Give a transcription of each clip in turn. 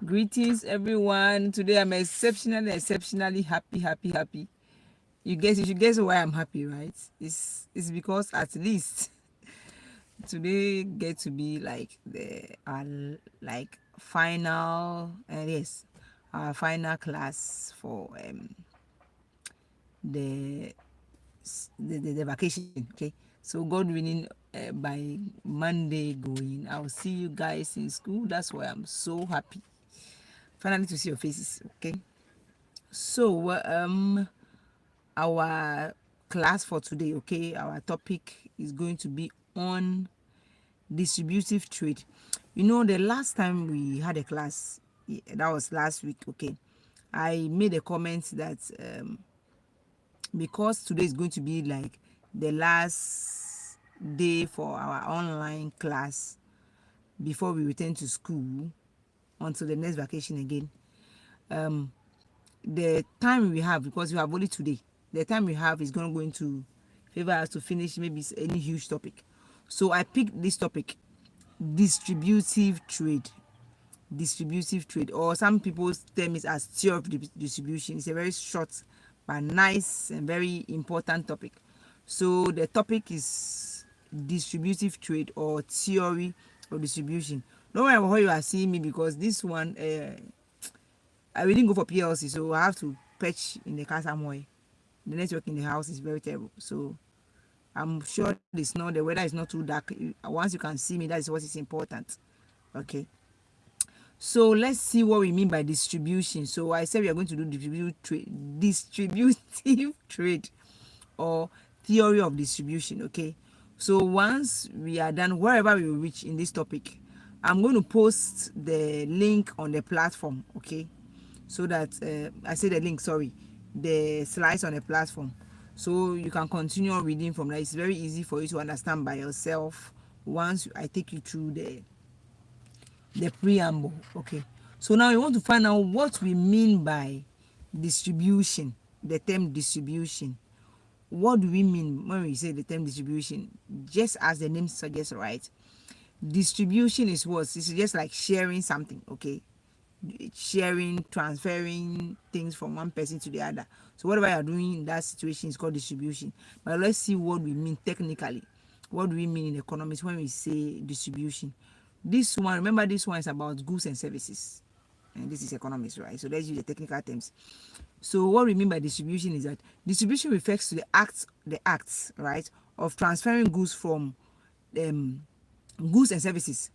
Greetings, everyone. Today I'm exceptionally happy. You should guess why I'm happy, right? It's because at least today get to be like the like final yes, our final class for the the vacation. Okay, so God willing, by Monday going, I'll see you guys in school. That's why I'm so happy finally to see your faces. Okay, so our class for today, okay, our topic is going to be on distributive trade. You know, the last time we had a class, that was last week. Okay, I made a comment that because today is going to be like the last day for our online class before we return to school until the next vacation again, the time we have, because we have only today, the time we have is going to favor us to finish maybe any huge topic. So I picked this topic, distributive trade. Distributive trade, or some people's term it as theory of distribution. It's a very short but nice and very important topic. So the topic is distributive trade or theory of distribution. Don't worry about how you are seeing me, because this one I didn't go for PLC, so I have to perch in the car somewhere. The network in the house is very terrible, so I'm sure it's not, the weather is not too dark. Once you can see me, that is what is important. Okay, so let's see what we mean by distribution. So I said we are going to do distributive trade or theory of distribution. Okay, so once we are done, wherever we will reach in this topic, I'm going to post the link on the platform. Okay, so that I say the link, sorry, the slides on the platform, so you can continue reading from there. It's very easy for you to understand by yourself once I take you through the preamble. Okay, so now we want to find out what we mean by distribution. The term distribution, what do we mean when we say the term distribution? Just as the name suggests, right? Distribution is what? It's just like sharing something. Okay, sharing, transferring things from one person to the other. So whatever you are doing in that situation is called distribution. But let's see what we mean technically. What do we mean in economics when we say distribution? This one, remember, this one is about goods and services, and this is economics, right? So let's use the technical terms. So what we mean by distribution is that distribution refers to the acts, right, of transferring goods from goods and services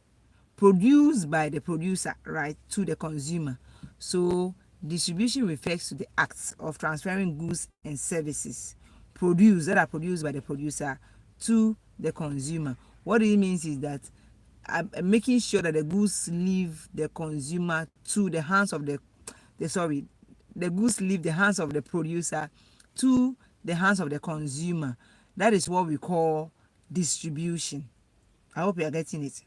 produced by the producer, right, to the consumer. So distribution refers to the acts of transferring goods and services that are produced by the producer to the consumer. What it means is that making sure that the goods leave the consumer to the hands of the goods leave the hands of the producer to the hands of the consumer. That is what we call distribution. I hope you are getting it.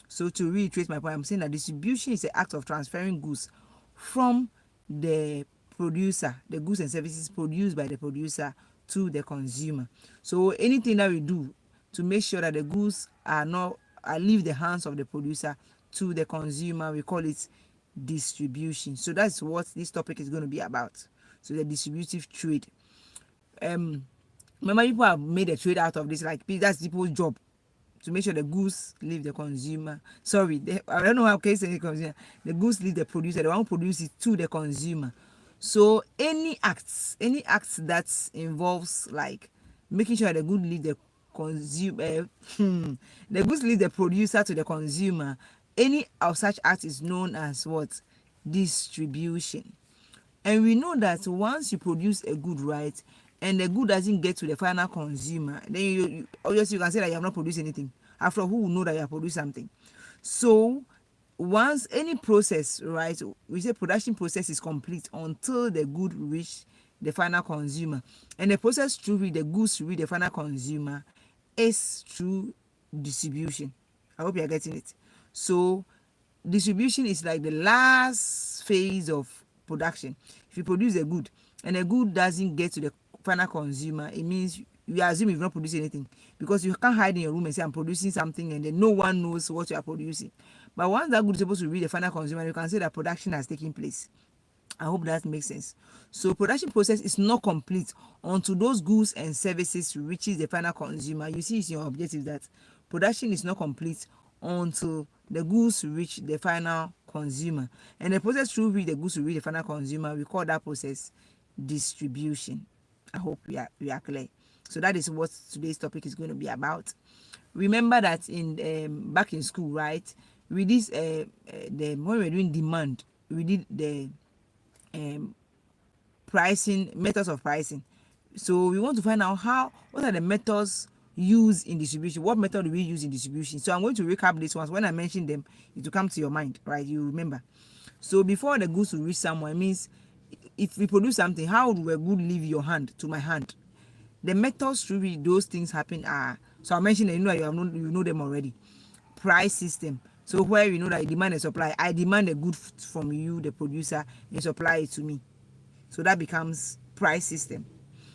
So to reiterate my point, I'm saying that distribution is the act of transferring goods from the producer, the goods and services produced by the producer, to the consumer. So anything that we do to make sure that the goods leave the hands of the producer to the consumer, we call it distribution. So that's what this topic is going to be about. So the distributive trade. Remember, people have made a trade out of this, like that's people's job to make sure the goods leave the consumer. I don't know how to say the consumer. The goods leave the producer, the one who produces it, to the consumer. So any acts that involves like making sure the goods leave the consumer, the goods leave the producer to the consumer, any of such acts is known as what? Distribution. And we know that once you produce a good, right, and the good doesn't get to the final consumer, then you obviously you can say that you have not produced anything. After all, who will know that you have produced something? So once any process, right, we say production process is complete until the good reach the final consumer, and the process through which the goods reach the final consumer is through distribution. I hope you are getting it. So distribution is like the last phase of production. If you produce a good and a good doesn't get to the final consumer, it means you assume you've not produced anything, because you can't hide in your room and say I'm producing something and then no one knows what you are producing. But once that good is supposed to reach the final consumer, you can say that production has taken place. I hope that makes sense. So production process is not complete until those goods and services reaches the final consumer. You see, it's your objective that production is not complete until the goods reach the final consumer. And the process through which the goods will reach the final consumer, we call that process distribution. I hope we are clear. So that is what today's topic is going to be about. Remember that in back in school, right? We did the when we were doing demand, we did the pricing, methods of pricing. So we want to find out what are the methods used in distribution. What method do we use in distribution? So I'm going to recap these ones. When I mention them, it will come to your mind, right? You remember. So before the goods will reach someone, it means if we produce something, how do a good leave your hand to my hand? The methods through which those things happen are, so I mentioned that you know them already. Price system. So where you know that demand and supply, I demand a good from you, the producer, and supply it to me. So that becomes price system.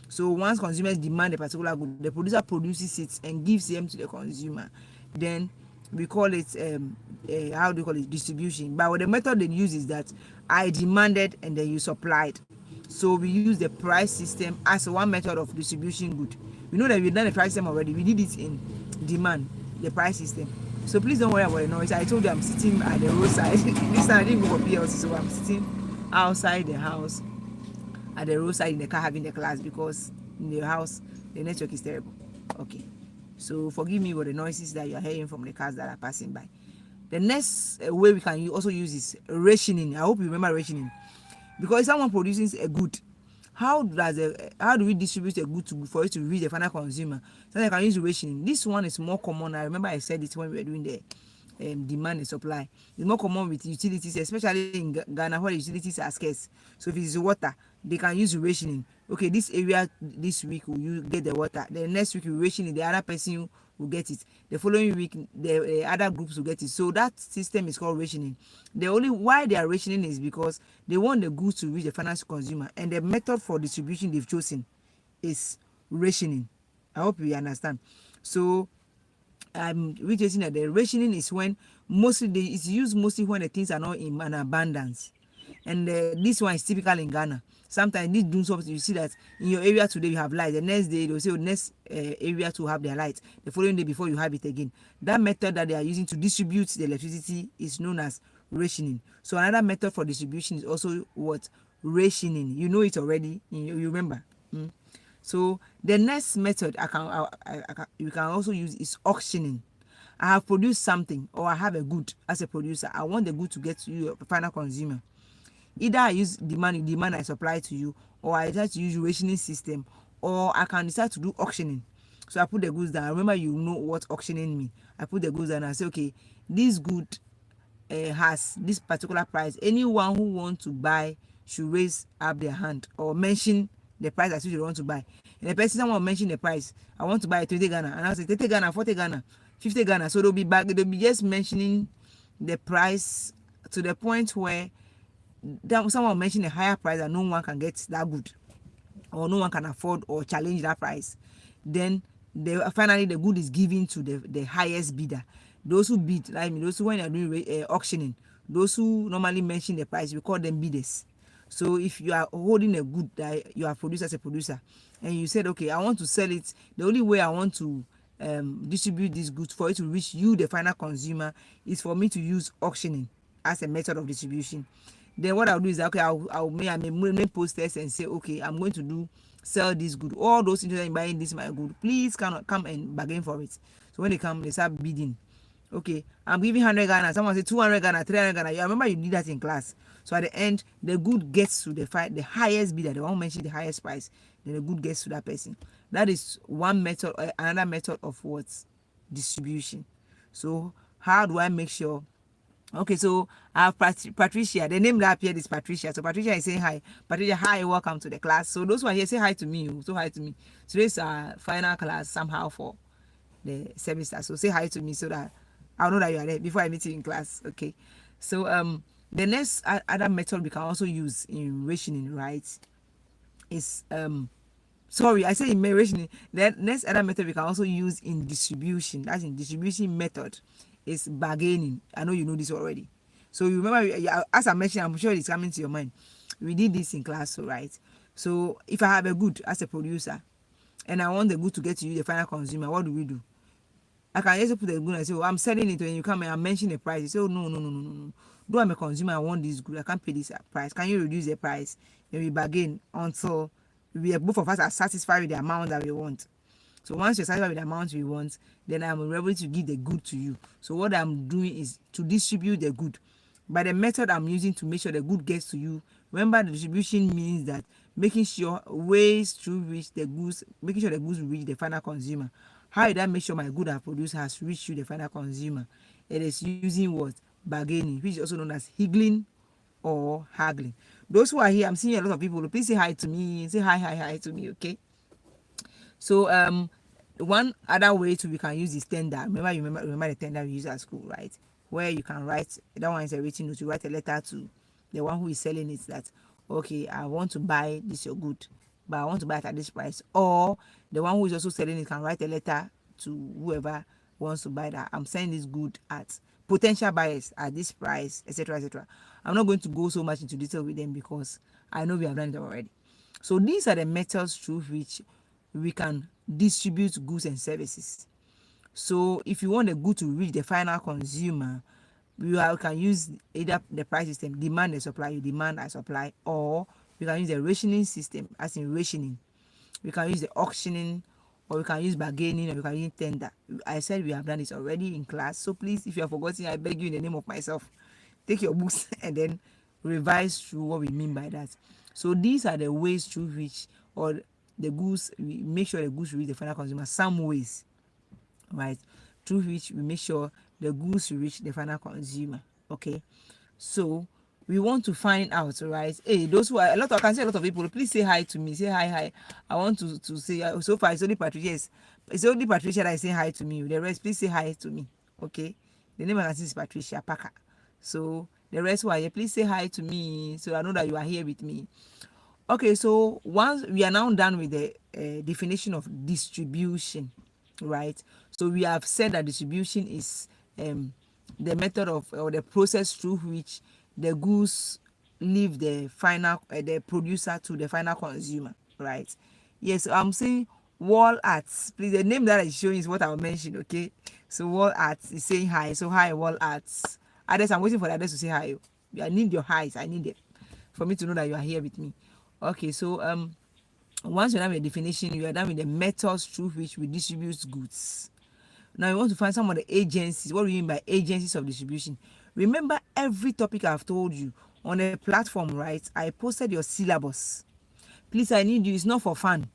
So once consumers demand a particular good, the producer produces it and gives them to the consumer. Then we call it how do you call it, distribution. But the method they use is that I demanded and then you supplied. So we use the price system as one method of distribution good. We know that we've done the price system already. We did it in demand, the price system. So please don't worry about the noise. I told you I'm sitting at the roadside. This time I didn't go for PLC, so I'm sitting outside the house at the roadside in the car having the class because in the house the network is terrible. Okay, so forgive me for the noises that you are hearing from the cars that are passing by. The next way we can also use is rationing. I hope you remember rationing, because if someone produces a good, how do we distribute a good for it to reach the final consumer? So I can use rationing. This one is more common. I remember I said it when we were doing the demand and supply. It's more common with utilities, especially in Ghana where utilities are scarce. So if it's water, they can use rationing. Okay, this area this week will you get the water, the next week you ration it, the other person will get it, the following week the other groups will get it. So that system is called rationing. The only why they are rationing is because they want the goods to reach the final consumer, and the method for distribution they've chosen is rationing. I hope you understand. So we're saying that the rationing is when it's used mostly when the things are not in an abundance, and this one is typical in Ghana. Sometimes this doing something, you see that in your area today you have light, the next day they'll say next area to have their light, the following day before you have it again. That method that they are using to distribute the electricity is known as rationing. So another method for distribution is also what? Rationing. You know it already, you remember. So the next method you can also use is auctioning. I have produced something, or I have a good as a producer. I want the good to get to you, a final consumer. Either I use demand I supply to you, or I decide to use rationing system, or I can decide to do auctioning. So I put the goods down. Remember, you know what auctioning means. I put the goods down and I say, okay, this good has this particular price. Anyone who wants to buy should raise up their hand or mention the price at which you want to buy. And the person someone mention the price, I want to buy 20 Ghana, and I say 30 Ghana, 40 Ghana, 50 Ghana. So they'll be just mentioning the price to the point where someone mention a higher price and no one can get that good, or no one can afford or challenge that price. Then finally the good is given to the highest bidder. Those who bid, those who when you are doing auctioning, those who normally mention the price, we call them bidders. So if you are holding a good that you have produced as a producer, and you said, okay, I want to sell it, the only way I want to distribute this goods for it to reach you, the final consumer, is for me to use auctioning as a method of distribution. Then what I'll do is that, okay, I'll make posters and say, okay, I'm going to sell this good. All those interested in buying this my good, please come and bargain for it. So when they come, they start bidding. Okay, I'm giving 100 Ghana. Someone say 200 Ghana, 300 Ghana. I remember you did that in class. So at the end, the good gets to the highest bidder, the one who mentioned the highest price. Then the good gets to that person. That is one method. Another method of what? Distribution. So how do I make sure? Okay, so I have Patricia. The name that appeared is Patricia. So Patricia is saying hi. Patricia, hi, welcome to the class. So those who are here, say hi to me. So hi to me. Today's our final class somehow for the semester. So say hi to me so that I'll know that you are there before I meet you in class. Okay. So the next other method we can also use in rationing, right, is sorry, I say in rationing. The next other method we can also use in distribution. That's in distribution method is bargaining. I know you know this already. So you remember, as I mentioned, I'm sure it's coming to your mind. We did this in class, so right. So if I have a good as a producer, and I want the good to get to you, the final consumer, what do? I can just put the good and say, oh, I'm selling it, when you come and I mention the price. You say, oh, no. Though I'm a consumer, I want this good. I can't pay this price. Can you reduce the price? Then we bargain until both of us are satisfied with the amount that we want. So once you're satisfied with the amount we want, then I'm able to give the good to you. So what I'm doing is to distribute the good. By the method I'm using to make sure the good gets to you. Remember, the distribution means that making sure ways to reach the goods, making sure the goods reach the final consumer. How did I make sure my good I produce has reached you, the final consumer? It is using what? Bargaining, which is also known as higgling or haggling. Those who are here, I'm seeing a lot of people. Please say hi to me. Say hi to me, okay? So one other way to we can use is tender. Remember the tender we use at school, right? Where you can write, that one is a written note. You write a letter to the one who is selling it that, okay, I want to buy this your good, but I want to buy it at this price. Or the one who is also selling it can write a letter to whoever wants to buy that. I'm selling this good at potential buyers at this price, etc., etc. I'm not going to go so much into detail with them because I know we have done it already. So these are the methods through which we can distribute goods and services. So if you want the good to reach the final consumer, we can use either the price system, demand and supply, you demand I supply, or we can use the rationing system, as in rationing. We can use the auctioning, or we can use bargaining, or we can use tender. I said we have done this already in class, so please, if you have forgotten, I beg you in the name of myself, take your books and then revise through what we mean by that. So these are the ways through which, or the goods, we make sure the goods reach the final consumer. Some ways, right, through which we make sure the goods reach the final consumer. Okay, so we want to find out, right? Hey, those who are a lot of, I can see a lot of people. Please say hi to me. Say hi. I want to say, so far it's only Patricia. Yes, it's only Patricia that is saying hi to me. The rest, please say hi to me. Okay, the name I can see is Patricia Parker. So the rest who are here, please say hi to me, so I know that you are here with me. Okay, so once we are now done with the definition of distribution, right? So we have said that distribution is the method of, or the process through which the goods leave the final the producer to the final consumer, right? Yes, I'm saying wall arts. Please, the name that is showing is what I mentioned. Okay, so wall arts is saying hi. So hi, wall arts. Others, I'm waiting for the others to say hi. I need your highs. I need it for me to know that you are here with me. Okay, so once you're done with the definition, you are done with the methods through which we distribute goods. Now you want to find some of the agencies. What do we mean by agencies of distribution? Remember every topic I've told you on a platform, right? I posted your syllabus. Please, I need you. It's not for fun.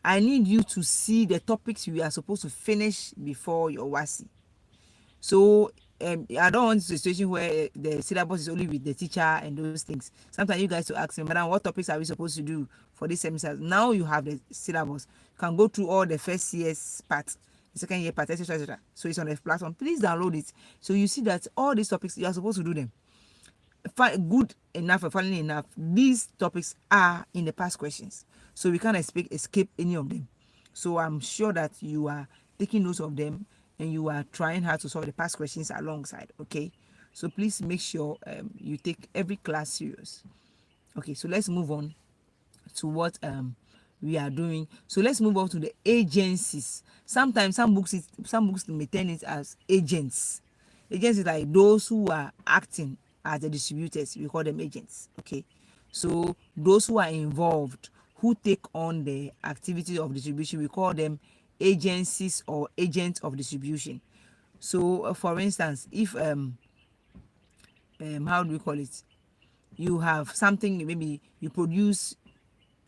I need you to see the topics we are supposed to finish before your WASSCE. So I don't want a situation where the syllabus is only with the teacher and those things. Sometimes you guys to ask me, madam, what topics are we supposed to do for this semester? Now you have the syllabus. You can go through all the first year's part, the second year part, etc., etc. So it's on the platform. Please download it. So you see that all these topics, you are supposed to do them. Good enough or funny enough, these topics are in the past questions. So we can't escape any of them. So I'm sure that you are taking notes of them and you are trying hard to solve the past questions alongside. Okay, so please make sure you take every class serious. Okay, so let's move on to what we are doing. So let's move on to the agencies. Sometimes some books may turn it as agents. Agents is like those who are acting as the distributors. We call them agents. Okay, so those who are involved, who take on the activity of distribution, we call them agencies or agents of distribution. So for instance, if how do we call it, you have something, maybe you produce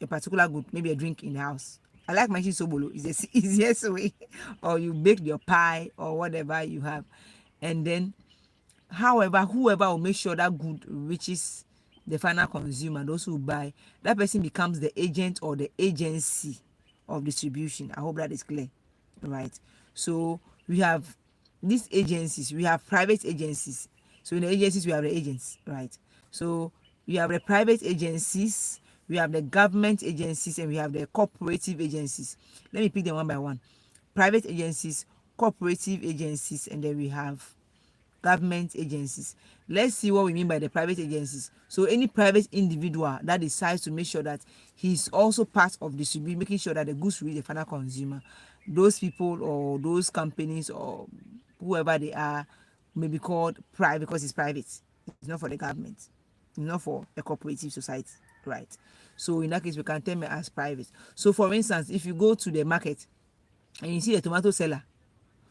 a particular good, maybe a drink in the house. I like mentioning sobolo, is the easiest way. Or you bake your pie or whatever you have, and then however, whoever will make sure that good reaches the final consumer, those who buy, that person becomes the agent or the agency of distribution. I hope that is clear, right? So we have these agencies, we have private agencies. So in the agencies we have the agents, right? So we have the private agencies, we have the government agencies, and we have the cooperative agencies. Let me pick them one by one. Private agencies, cooperative agencies, and then we have government agencies. Let's see what we mean by the private agencies. So any private individual that decides to make sure that he's also part of distributing, making sure that the goods reach the final consumer, those people or those companies or whoever they are may be called private, because it's private. It's not for the government. It's not for a cooperative society, right? So in that case, we can term it as private. So for instance, if you go to the market and you see a tomato seller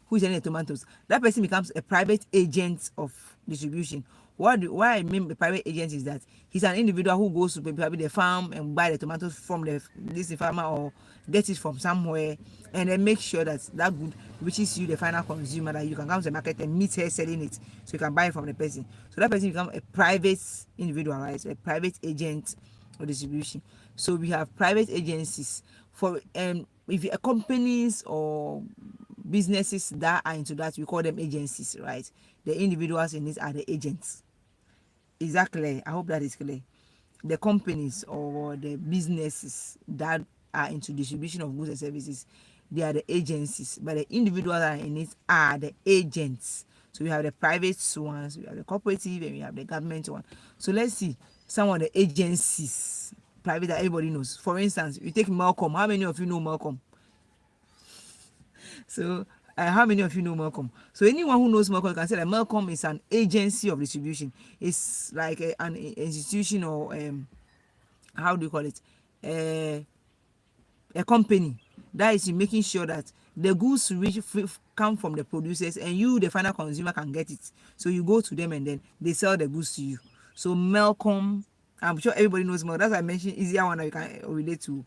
who is selling the tomatoes, that person becomes a private agent of distribution. Why I mean the private agent is that he's an individual who goes to maybe the farm and buy the tomatoes from this farmer, or get it from somewhere, and then make sure that that good reaches you, the final consumer, that you can come to the market and meet her selling it, so you can buy it from the person. So that person becomes a private individual, right? So a private agent of distribution. So we have private agencies for if you are companies or businesses that are into that, we call them agencies, right? The individuals in this are the agents. Is that clear? I hope that is clear. The companies or the businesses that are into distribution of goods and services, they are the agencies, but the individuals that are in it are the agents. So we have the private ones, we have the cooperative, and we have the government one. So let's see some of the agencies, private, that everybody knows. For instance, you take Malcolm. How many of you know Malcolm? So how many of you know Malcolm? So anyone who knows Malcolm can say that Malcolm is an agency of distribution. It's like an institution, or how do you call it? A company that is making sure that the goods come from the producers, and you, the final consumer, can get it. So you go to them and then they sell the goods to you. So Malcolm, I'm sure everybody knows Malcolm. That's why I mentioned easier one that you can relate to.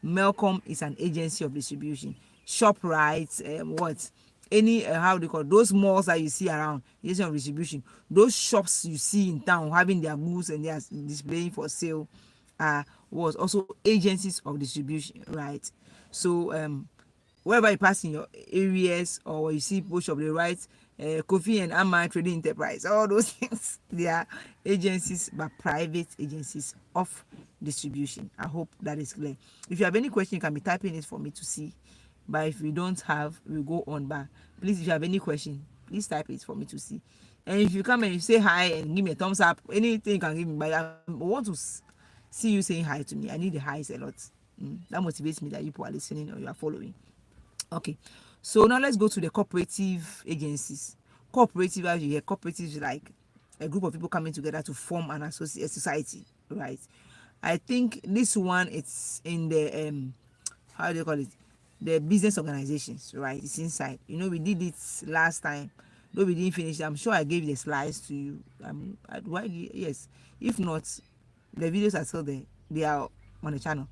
Malcolm is an agency of distribution. ShopRite, what? Any how do you call it? Those malls that you see around, agency of distribution. Those shops you see in town having their goods and they are displaying for sale, was also agencies of distribution, right? So wherever you pass in your areas, or you see people shop, they write Kofi and Amma Trading Enterprise, all those things, they are agencies, but private agencies of distribution. I hope that is clear. If you have any question, you can be typing it for me to see, but if we don't have, we'll go on back. Please, if you have any question, please type it for me to see. And if you come and you say hi and give me a thumbs up, anything you can give me, but I want to see you saying hi to me. I need the highs a lot. That motivates me that you people are listening or you are following. Okay, so now let's go to the cooperative agencies. Cooperative, as you hear, cooperative is like a group of people coming together to form an associate society, right? I think this one, it's in the how do you call it, the business organizations, right? It's inside. You know, we did it last time, though we didn't finish. I'm sure I gave the slides to you. Yes, if not, the videos are still there. They are on the channel,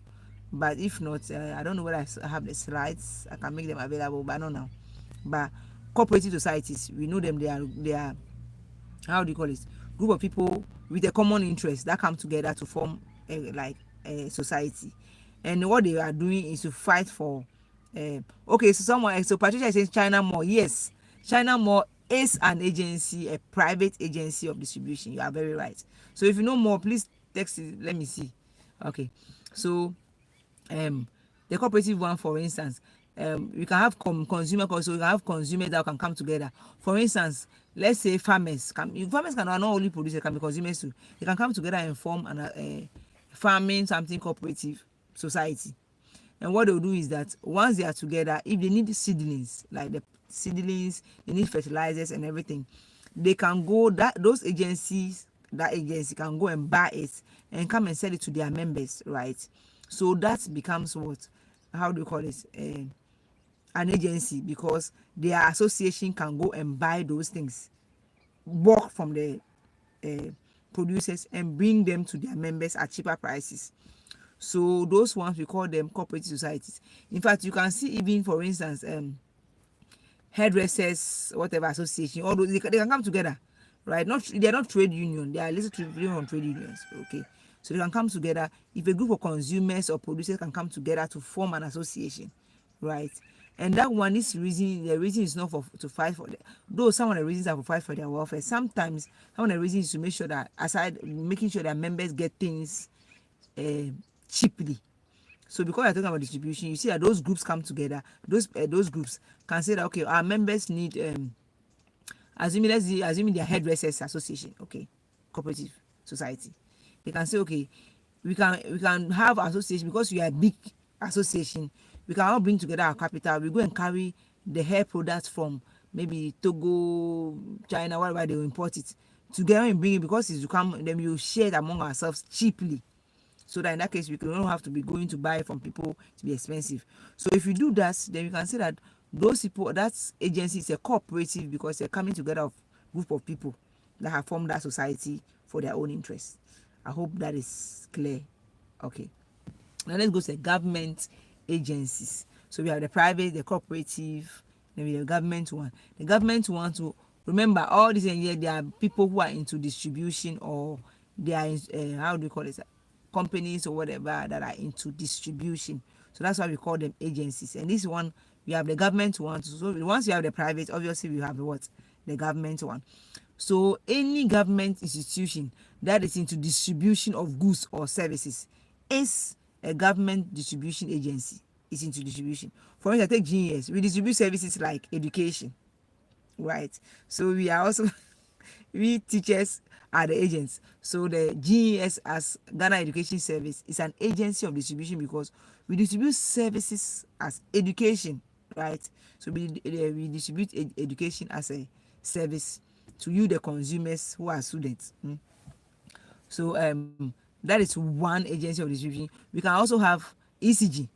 but if not, I don't know whether I have the slides. I can make them available, but not now. But cooperative societies, we know them. They are how do you call it, group of people with a common interest that come together to form a society. And what they are doing is to fight for okay, so Patricia is saying China Mall. Yes, China Mall is an agency, a private agency of distribution. You are very right. So if you know more, please text it. Let me see. Okay, so the cooperative one, for instance, we can have consumer, so we can have consumers that can come together. For instance, let's say farmers can not only produce, they can be consumers too. They can come together and form an farming something cooperative society. And what they'll do is that once they are together, if they need seedlings, like the seedlings, they need fertilizers and everything, they can go, that agency can go and buy it and come and sell it to their members, right? So that becomes what, how do you call it, an agency, because their association can go and buy those things, work from the producers, and bring them to their members at cheaper prices. So those ones, we call them cooperative societies. In fact, you can see, even for instance, hairdressers, whatever association, all those, they can come together, right? They are not trade union. They are listed on trade unions. Okay, so they can come together. If a group of consumers or producers can come together to form an association, right? And that one is the reason is not to fight for them. Though some of the reasons are to fight for their welfare. Sometimes some of the reasons is to make sure that, aside making sure that members get things cheaply, So because we're talking about distribution, you see that those groups come together. Those groups can say that, okay, our members need assuming their hairdressers association, okay, cooperative society. They can say, okay, we can have association because we are a big association. We can all bring together our capital. We go and carry the hair products from maybe Togo, China, wherever they will import it together and bring it, because it's become, then we will share it among ourselves cheaply, so that in that case we don't have to be going to buy from people to be expensive. So if you do that, then you can say that those people, that agency is a cooperative, because they're coming together of group of people that have formed that society for their own interests. I hope that is clear. Okay, now let's go to the government agencies. So we have the private, the cooperative, then we have the government one. The government one, to remember all these here, there are people who are into distribution, or they are how do you call it, companies or whatever that are into distribution. So that's why we call them agencies. And this one, we have the government one. So once you have the private, obviously we have the government one. So any government institution that is into distribution of goods or services is a government distribution agency. Is into distribution. For instance, take GES. We distribute services like education, right? So we are also we teachers are the agents. So the GES, as Ghana Education Service, is an agency of distribution, because we distribute services as education, right? So we distribute education as a service to you, the consumers who are students. So that is one agency of distribution. We can also have ECG,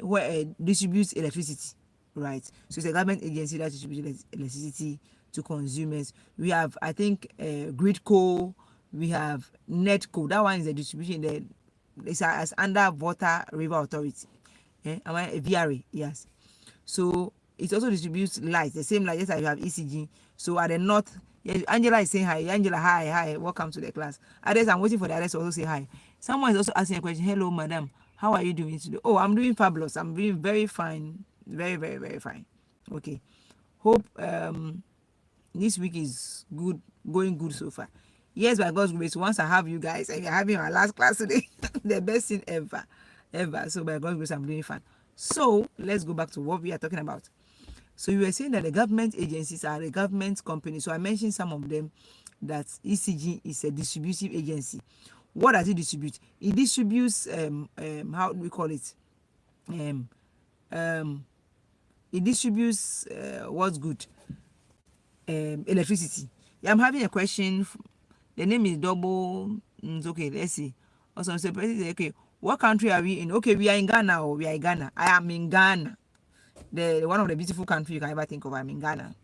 where distributes electricity, right? So it's a government agency that distributes electricity to consumers. We have, I think, Gridco. We have Netco. That one is a distribution. It's as under Water River Authority. Am I VRA? Yes. So it also distributes light, the same light, just like you have ECG. So at the north, Angela is saying hi. Angela, hi, welcome to the class. Others, I'm waiting for the others to also say hi. Someone is also asking a question. Hello, madam. How are you doing today? Oh, I'm doing fabulous. I'm doing very fine. Very, very, very fine. Okay. Hope this week is good, going good so far. Yes, by God's grace, once I have you guys and you're having our last class today, the best thing ever. So by God's grace, I'm doing fine. So let's go back to what we are talking about. So you were saying that the government agencies are the government companies. So I mentioned some of them, that ECG is a distributive agency. What does it distribute? It distributes how do we call it? It distributes what's good? Electricity. Yeah, I'm having a question. The name is double. Okay, let's see. Also, okay, what country are we in? Okay, we are in Ghana. We are in Ghana. I am in Ghana. The one of the beautiful countries you can ever think of. I'm in Ghana.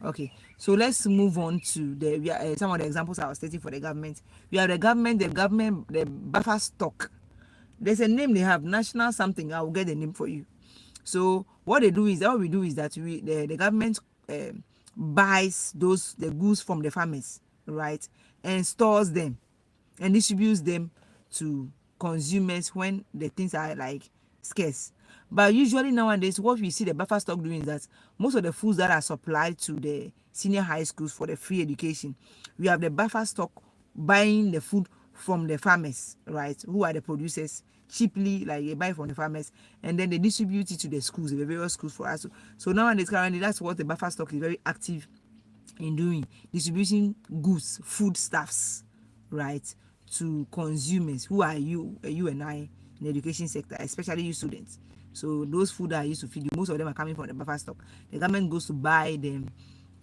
Okay, so let's move on to some of the examples I was stating for the government. We have the buffer stock. There's a name they have, national something. I will get the name for you. So what we do is that the government buys the goods from the farmers, right, and stores them and distributes them to consumers when the things are like scarce. But usually nowadays, what we see the buffer stock doing is that most of the foods that are supplied to the senior high schools for the free education, we have the buffer stock buying the food from the farmers, right, who are the producers, cheaply, like they buy from the farmers, and then they distribute it to the schools, the various schools for us. So nowadays, currently, that's what the buffer stock is very active in doing, distributing goods, food stuffs, right, to consumers who are you and I in the education sector, especially you students. So those food that I used to feed you, most of them are coming from the buffer stock. The government goes to buy them,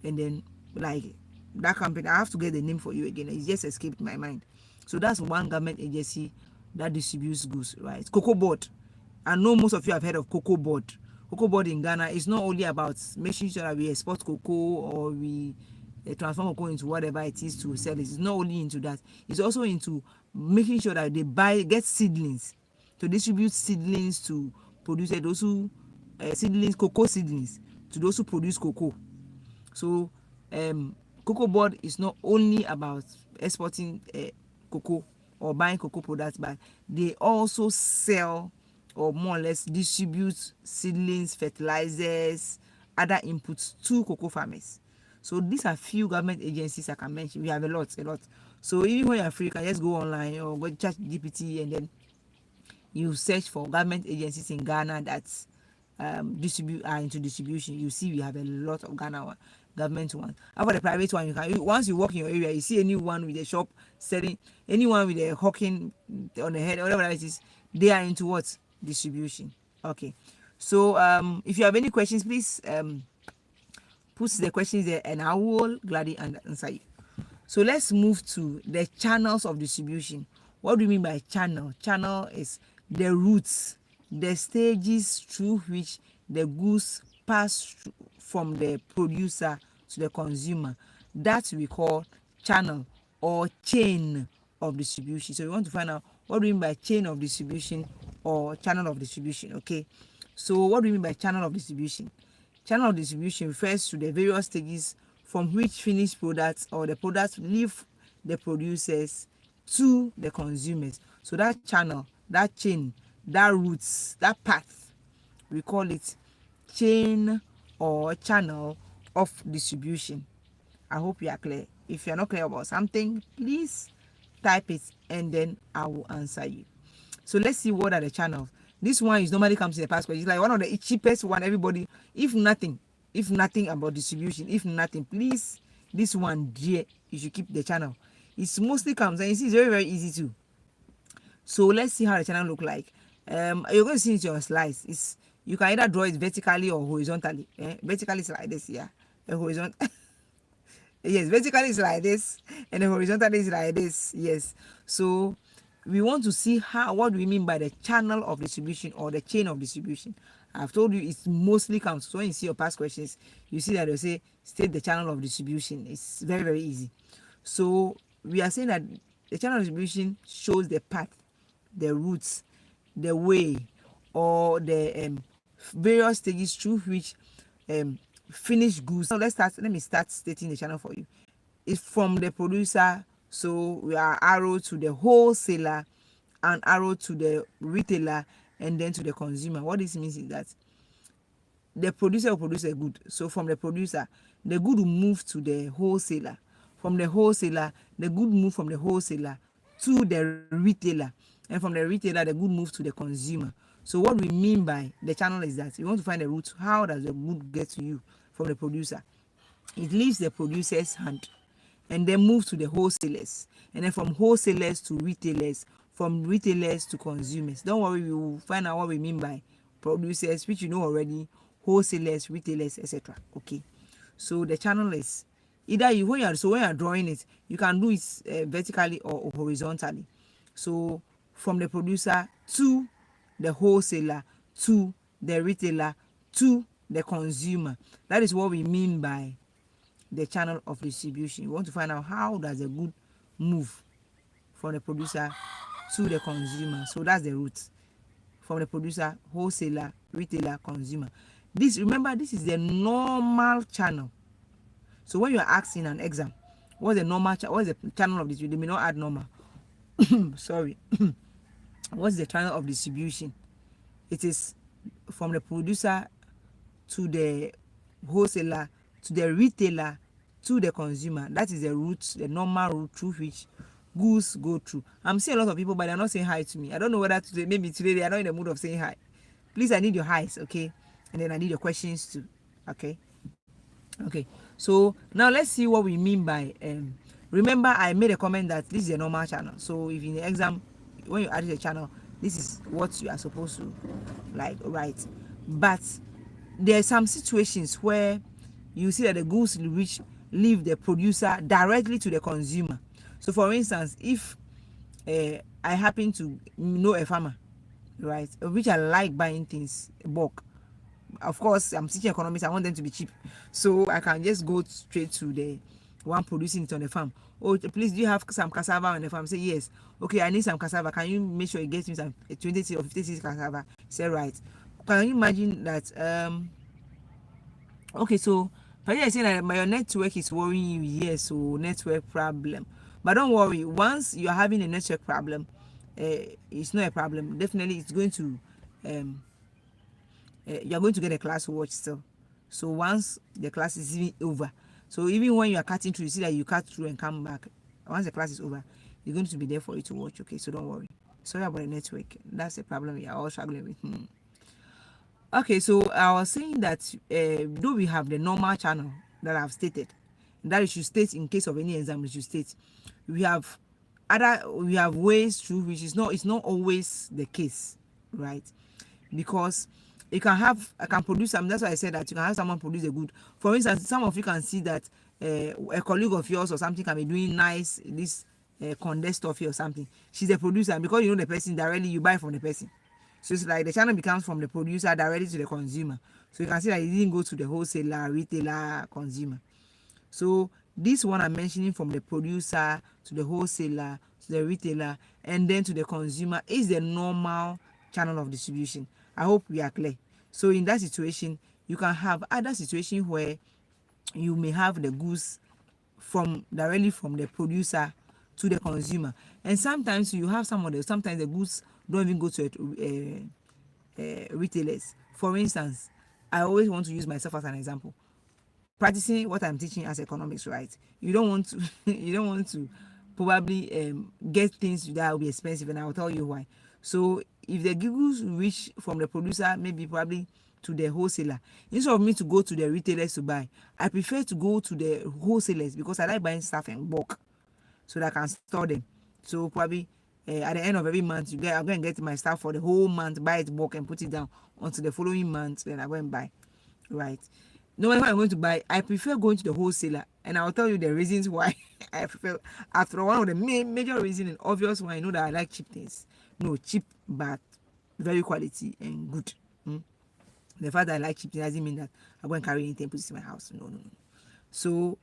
and then like that company, I have to get the name for you again. It just escaped my mind. So that's one government agency that distributes goods, right? Cocoa board. I know most of you have heard of cocoa board. Cocoa board in Ghana is not only about making sure that we export cocoa or we transform cocoa into whatever it is to sell it. It's not only into that. It's also into making sure that they get seedlings, to distribute seedlings to producers, those who cocoa seedlings to those who produce cocoa. So cocoa board is not only about exporting cocoa or buying cocoa products, but they also sell or more or less distribute seedlings, fertilizers, other inputs to cocoa farmers. So these are few government agencies I can mention. We have a lot. So even when you're free, you can just go online or go chat GPT and then you search for government agencies in Ghana that are into distribution, you see we have a lot of government ones. And for the private one, once you walk in your area, you see anyone with a shop selling, anyone with a hawking on the head, whatever it is, they are into what? Distribution. Okay. So if you have any questions, please put the questions there and I will gladly answer you. So let's move to the channels of distribution. What do you mean by channel? Channel is the routes, the stages through which the goods pass from the producer to the consumer. That we call channel or chain of distribution. So we want to find out what do you mean by chain of distribution or channel of distribution. Okay. So what do you mean by channel of distribution? Channel of distribution refers to the various stages from which finished products or the products leave the producers to the consumers. So that channel, that chain, that routes, that path, we call it chain or channel of distribution. I hope you are clear. If you are not clear about something, please type it and then I will answer you. So let's see what are the channels. This one is normally comes in the past question. It's like one of the cheapest one. Everybody, if nothing about distribution, if nothing, please, this one, dear, you should keep the channel. It's mostly comes and you see it's very, very easy too. So let's see how the channel look like. You're going to see it in your slides. It's, you can either draw it vertically or horizontally. Vertically is like this, yeah. Horizontal. Yes, vertically is like this, and the horizontally is like this. Yes. So we want to see what do we mean by the channel of distribution or the chain of distribution. I've told you it's mostly counts. So when you see your past questions, you see that they'll say state the channel of distribution. It's very, very easy. So we are saying that the channel of distribution shows the path, the routes, the way, or the various stages through which finished goods. So let me start stating the channel for you. It's from the producer, so we are arrow to the wholesaler and arrow to the retailer and then to the consumer. What this means is that the producer will produce a good. So from the producer, the good will move to the wholesaler. From the wholesaler, the good move from the wholesaler to the retailer. And from the retailer, the good move to the consumer. So what we mean by the channel is that we want to find the route. How does the good get to you from the producer? It leaves the producer's hand and then move to the wholesalers. And then from wholesalers to retailers, from retailers to consumers. Don't worry, we will find out what we mean by producers, which you know already, wholesalers, retailers, etc. Okay. So the channel is either when you are drawing it, you can do it vertically or horizontally. So from the producer to the wholesaler to the retailer to the consumer. That is what we mean by the channel of distribution. You want to find out how does a good move from the producer to the consumer. So that's the route from the producer, wholesaler, retailer, consumer. Remember, this is the normal channel. So when you are asked in an exam, what's the normal what's the channel of distribution? They may not add normal. Sorry. What's the channel of distribution? It is from the producer to the wholesaler to the retailer to the consumer. That is the route, the normal route through which goods go through. I'm seeing a lot of people, but they're not saying hi to me. I don't know whether today, maybe today they are not in the mood of saying hi. Please, I need your highs, okay? And then I need your questions too, okay? Okay. So now let's see what we mean by remember I made a comment that this is a normal channel. So if in the exam when you add the channel, this is what you are supposed to like write. But there are some situations where you see that the goods leave the producer directly to the consumer. So for instance, if I happen to know a farmer, right, which I like buying things bulk. Of course, I'm teaching economics. I want them to be cheap, so I can just go straight to the one producing it on the farm. Oh, please, do you have some cassava on the farm? Say yes. Okay, I need some cassava. Can you make sure you get me some 20 or 50 cents cassava? Say right. Can you imagine that? Okay, so but yeah, saying that your network is worrying you. Yes, so network problem. But don't worry. Once you are having a network problem, it's not a problem. Definitely, it's going to you're going to get a class to watch still. So once the class is even over, so even when you are cutting through, you see that you cut through and come back. Once the class is over, you're going to be there for you to watch. Okay, so don't worry. Sorry about the network. That's a problem we are all struggling with. Okay, so I was saying that though we have the normal channel that I've stated, that you should state in case of any exam, you should state. We have ways through which is not, it's not always the case, right? Because you can have, I can produce some. That's why I said that you can have someone produce a good. For instance, some of you can see that a colleague of yours or something can be doing nice this condensed coffee or something. She's a producer, and because you know the person directly, you buy from the person. So it's like the channel becomes from the producer directly to the consumer. So you can see that it didn't go to the wholesaler, retailer, consumer. So this one I'm mentioning, from the producer to the wholesaler to the retailer and then to the consumer, is the normal channel of distribution. I hope we are clear. So in that situation, you can have other situation where you may have the goods from directly from the producer to the consumer, and sometimes you have sometimes the goods don't even go to retailers. For instance, I always want to use myself as an example, practicing what I'm teaching as economics, right? You don't want to you don't want to probably get things that will be expensive, and I'll tell you why. So if the goods reach from the producer, maybe probably to the wholesaler, instead of me to go to the retailers to buy, I prefer to go to the wholesalers because I like buying stuff in bulk so that I can store them. So probably at the end of every month, I'm going to get my stuff for the whole month, buy it bulk and put it down until the following month. Then I go and buy, right? No matter what I'm going to buy, I prefer going to the wholesaler, and I'll tell you the reasons why I prefer. After one of the major reasons and obvious one, I know that I like cheap things. No, cheap but very quality and good. The fact that I like cheap things doesn't mean that I'm going to carry anything and put it in my house. No, no, no. So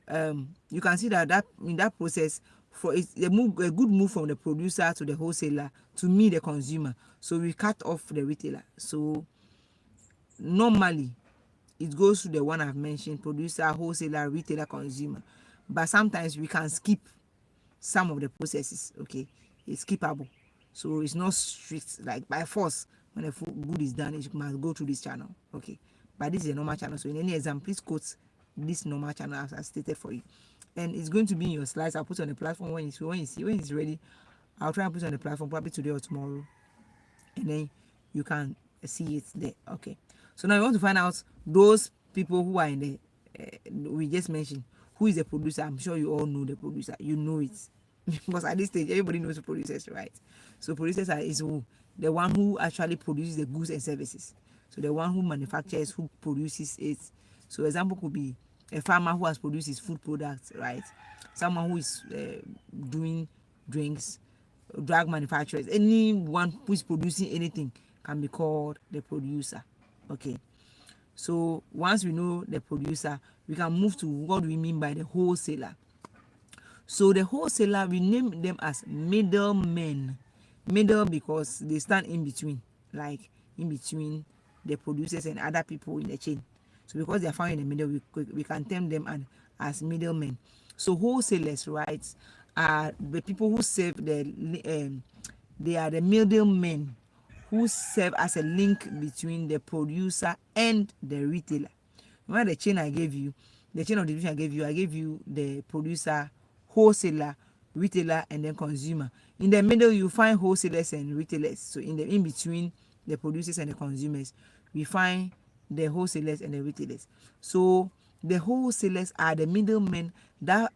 you can see that in that process, for it's a good move from the producer to the wholesaler to me, the consumer. So we cut off the retailer. So normally it goes to the one I've mentioned: producer, wholesaler, retailer, consumer. But sometimes we can skip some of the processes. Okay, it's skippable. So it's not strict like by force. When a good is done, it must go through this channel. Okay, but this is a normal channel. So in any exam, please quote this normal channel as I stated for you, and it's going to be in your slides. I'll put it on the platform when it's ready. I'll try and put it on the platform probably today or tomorrow, and then you can see it there. Okay, so now we want to find out those people who are in the we just mentioned. Who is the producer? I'm sure you all know the producer. You know it because at this stage everybody knows the producers, right? So producers is who? The one who actually produces the goods and services. So the one who manufactures, who produces it. So example could be a farmer who has produced his food products, right? Someone who is doing drinks, drug manufacturers, anyone who is producing anything can be called the producer. Okay, so once we know the producer, we can move to what we mean by the wholesaler. So the wholesaler, we name them as middlemen. Middle because they stand in between, like in between the producers and other people in the chain. So because they are found in the middle, we can term them as middlemen. So wholesalers, right, are the people who serve they are the middlemen who serve as a link between the producer and the retailer. Remember the chain I gave you, the chain of distribution I gave you the producer, wholesaler, retailer, and then consumer. In the middle, you find wholesalers and retailers. So in between the producers and the consumers, we find the wholesalers and the retailers. So the wholesalers are the middlemen that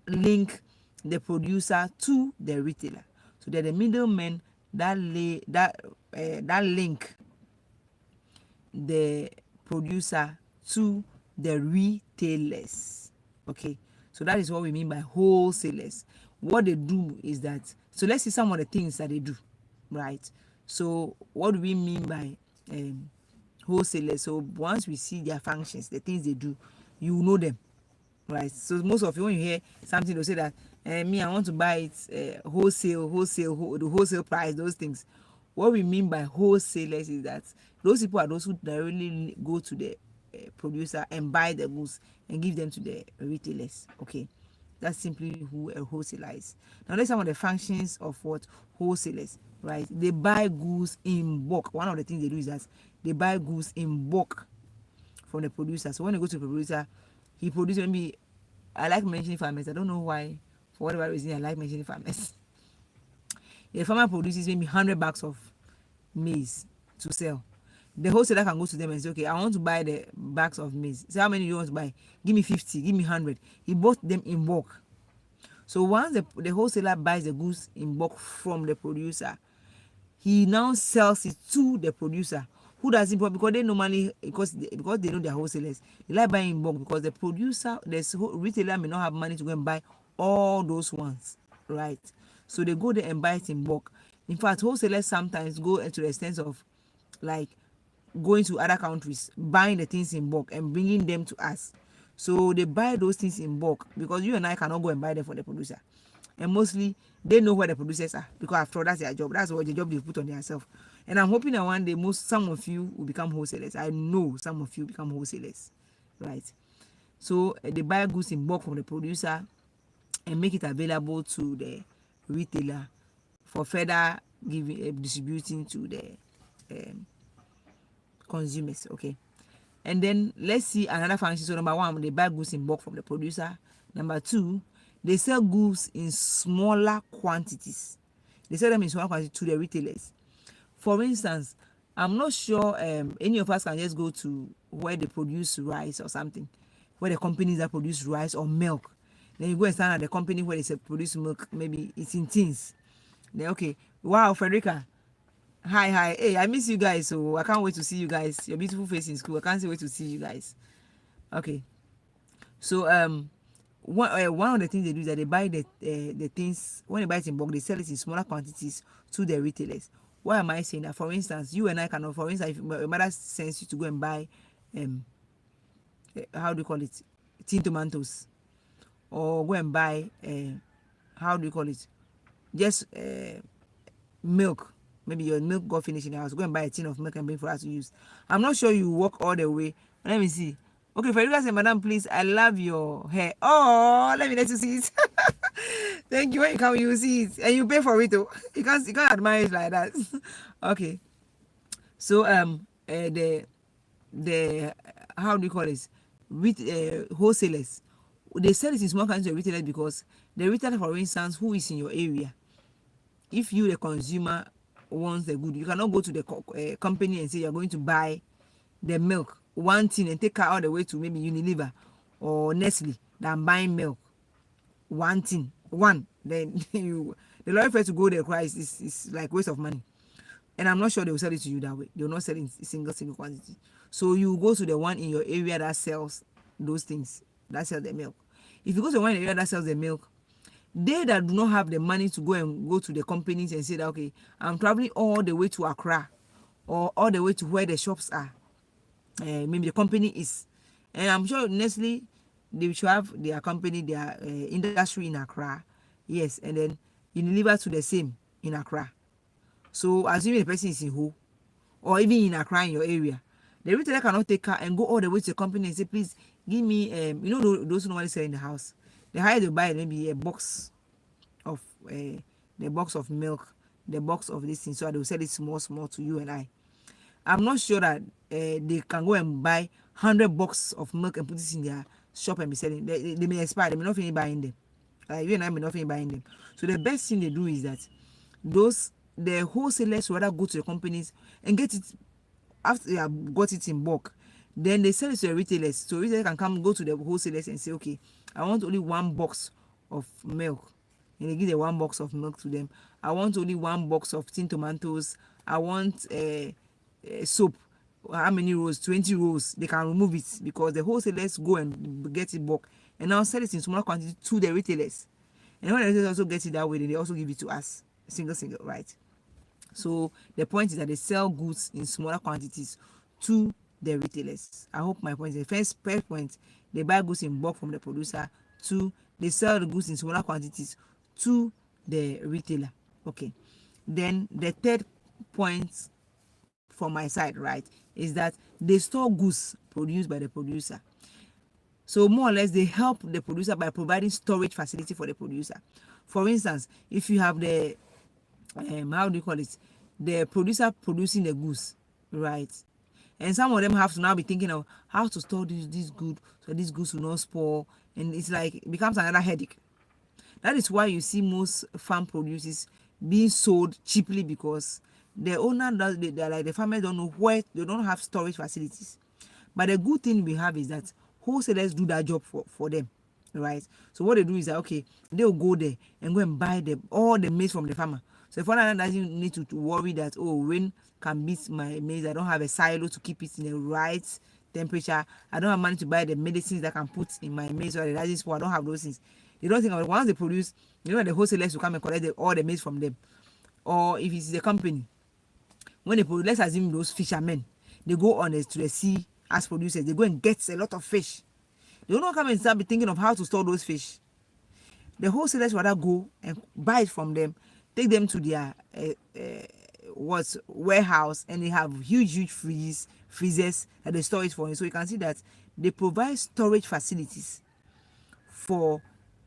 link the producer to the retailer. So they're the middlemen that link the producer to the retailers. Okay, so that is what we mean by wholesalers. What they do is that, so let's see some of the things that they do, right? So what do we mean by wholesalers? So once we see their functions, the things they do, you know them, right? So most of you, when you hear something, they'll say that me, I want to buy it the wholesale price, those things. What we mean by wholesalers is that those people are those who directly go to the producer and buy the goods and give them to the retailers. Okay, that's simply who a wholesaler is. Now let's some of the functions of what wholesalers, right? They buy goods in bulk. One of the things they do is that they buy goods in bulk from the producer. So when they go to the producer, he produces, maybe, I like mentioning farmers. I don't know why, for whatever reason I like mentioning farmers. A farmer produces maybe 100 bags of maize to sell. The wholesaler can go to them and say, okay, I want to buy the bags of maize. Say, how many you want to buy? Give me 50, give me 100. He bought them in bulk. So once the wholesaler buys the goods in bulk from the producer, he now sells it to the producer, who does it because they normally, because they know they're wholesalers, they like buying in bulk because the producer, the retailer may not have money to go and buy all those ones, right? So they go there and buy it in bulk. In fact, wholesalers sometimes go to the extent of like going to other countries, buying the things in bulk and bringing them to us. So they buy those things in bulk because you and I cannot go and buy them for the producer. And mostly they know where the producers are because after all, that's their job. That's what the job they put on themselves. And I'm hoping that one day some of you will become wholesalers. I know some of you become wholesalers, right? So they buy goods in bulk from the producer and make it available to the retailer for further giving distributing to the um, consumers. Okay, and then let's see another function. So number one, they buy goods in bulk from the producer. Number two, they sell goods in smaller quantities. They sell them in smaller quantities to the retailers. For instance, I'm not sure any of us can just go to where they produce rice or something, where the companies that produce rice or milk. Then you go and stand at the company where they say produce milk, maybe it's in tins. Then okay, wow, Frederica, hi, hey, I miss you guys, so I can't wait to see you guys. Your beautiful face in school, I can't wait to see you guys. Okay, so one of the things they do is that they buy the things. When they buy it in bulk, they sell it in smaller quantities to the retailers. Why am I saying that? For instance, you and I cannot, for instance, if your mother sends you to go and buy how do you call it, tin tomatoes, or go and buy how do you call it, just milk. Maybe your milk got finished in the house, go and buy a tin of milk and bring for us to use. I'm not sure you walk all the way. Let me see. Okay, for you guys, madam, please, I love your hair. Oh, let me let you see it. Thank you. When you come, you see it and you pay for it. Oh, you can't admire it like that. Okay. So the how do you call this? Wholesalers, they sell it in small quantities to retailers because the retailer, for instance, who is in your area, if you the consumer wants the good, you cannot go to the company and say you're going to buy the milk one thing and take her all the way to maybe Unilever or Nestle that I'm buying milk one thing then you the lawyer first to go there price is like waste of money, and I'm not sure they will sell it to you that way. They will not sell it in single quantity. So you go to the one in your area that sells those things, that sells the milk. If you go to the one in the area that sells the milk, they that do not have the money to go to the companies and say that okay, I'm traveling all the way to Accra or all the way to where the shops are, maybe the company is, and I'm sure Nestle, they should have their company, their industry in Accra, yes, and then Unilever to the same in Accra. So assuming the person is in Ho or even in Accra in your area, the retailer cannot take car and go all the way to the company and say, please give me those who normally sell in the house. The higher they buy maybe a box of the box of milk, the box of this thing, so they will sell it small to you and I. I'm not sure that they can go and buy 100 boxes of milk and put it in their shop and be selling. They may expire. They may not finish buying them. You and I may not finish buying them. So the best thing they do is that the wholesalers rather go to the companies and get it after they have got it in bulk. Then they sell it to the retailers. So retailers can come go to the wholesalers and say, okay, I want only one box of milk. And they give the one box of milk to them. I want only one box of tin tomatoes. I want soap. How many rows? 20 rows. They can remove it because the wholesalers go and get it bulk and now sell it in smaller quantity to the retailers. And when the retailers also get it that way, then they also give it to us single, right? So the point is that they sell goods in smaller quantities to the retailers. I hope my point is the first point, they buy goods in bulk from the producer. Two, they sell the goods in smaller quantities to the retailer. Okay. Then the third point from my side, right, is that they store goods produced by the producer. So more or less they help the producer by providing storage facility for the producer. For instance, if you have the how do you call it, the producer producing the goods, right, and some of them have to now be thinking of how to store this good so these goods will not spoil, and it's like it becomes another headache. That is why you see most farm produces being sold cheaply because the owner does, they're like the farmers don't know where, they don't have storage facilities. But the good thing we have is that wholesalers do that job for them, right? So what they do is that, okay, they'll go there and go and buy all the maize from the farmer. So if one doesn't need to worry that, oh, rain can beat my maize, I don't have a silo to keep it in the right temperature, I don't have money to buy the medicines that I can put in my maize, or the rising spot, I don't have those things. They don't think of it. Once they produce, the wholesalers will come and collect all the maize from them. Or if it's a company, when they produce, let's assume those fishermen, they go on to the sea as producers, they go and get a lot of fish. They don't come and start be thinking of how to store those fish. The wholesalers rather go and buy it from them, take them to their warehouse, and they have huge freezers that they store it for. So you can see that they provide storage facilities for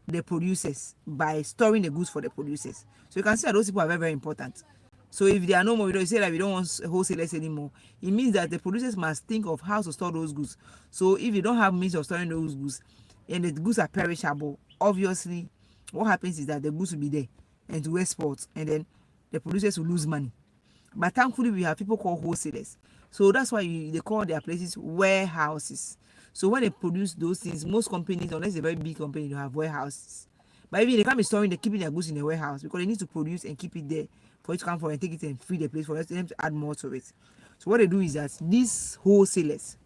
the producers by storing the goods for the producers. So you can see that those people are very important. So if there are no more, we don't say that we don't want wholesalers anymore. It means that the producers must think of how to store those goods. So if you don't have means of storing those goods and the goods are perishable, obviously what happens is that the goods will be there and to export, and then the producers will lose money. But thankfully we have people called wholesalers. So that's why they call their places warehouses. So when they produce those things, most companies, unless it's a very big company, they have warehouses. But even they can't be storing, they're keeping their goods in the warehouse because they need to produce and keep it there for it to come for and take it and free the place for them to add more to it. So what they do is that these wholesalers,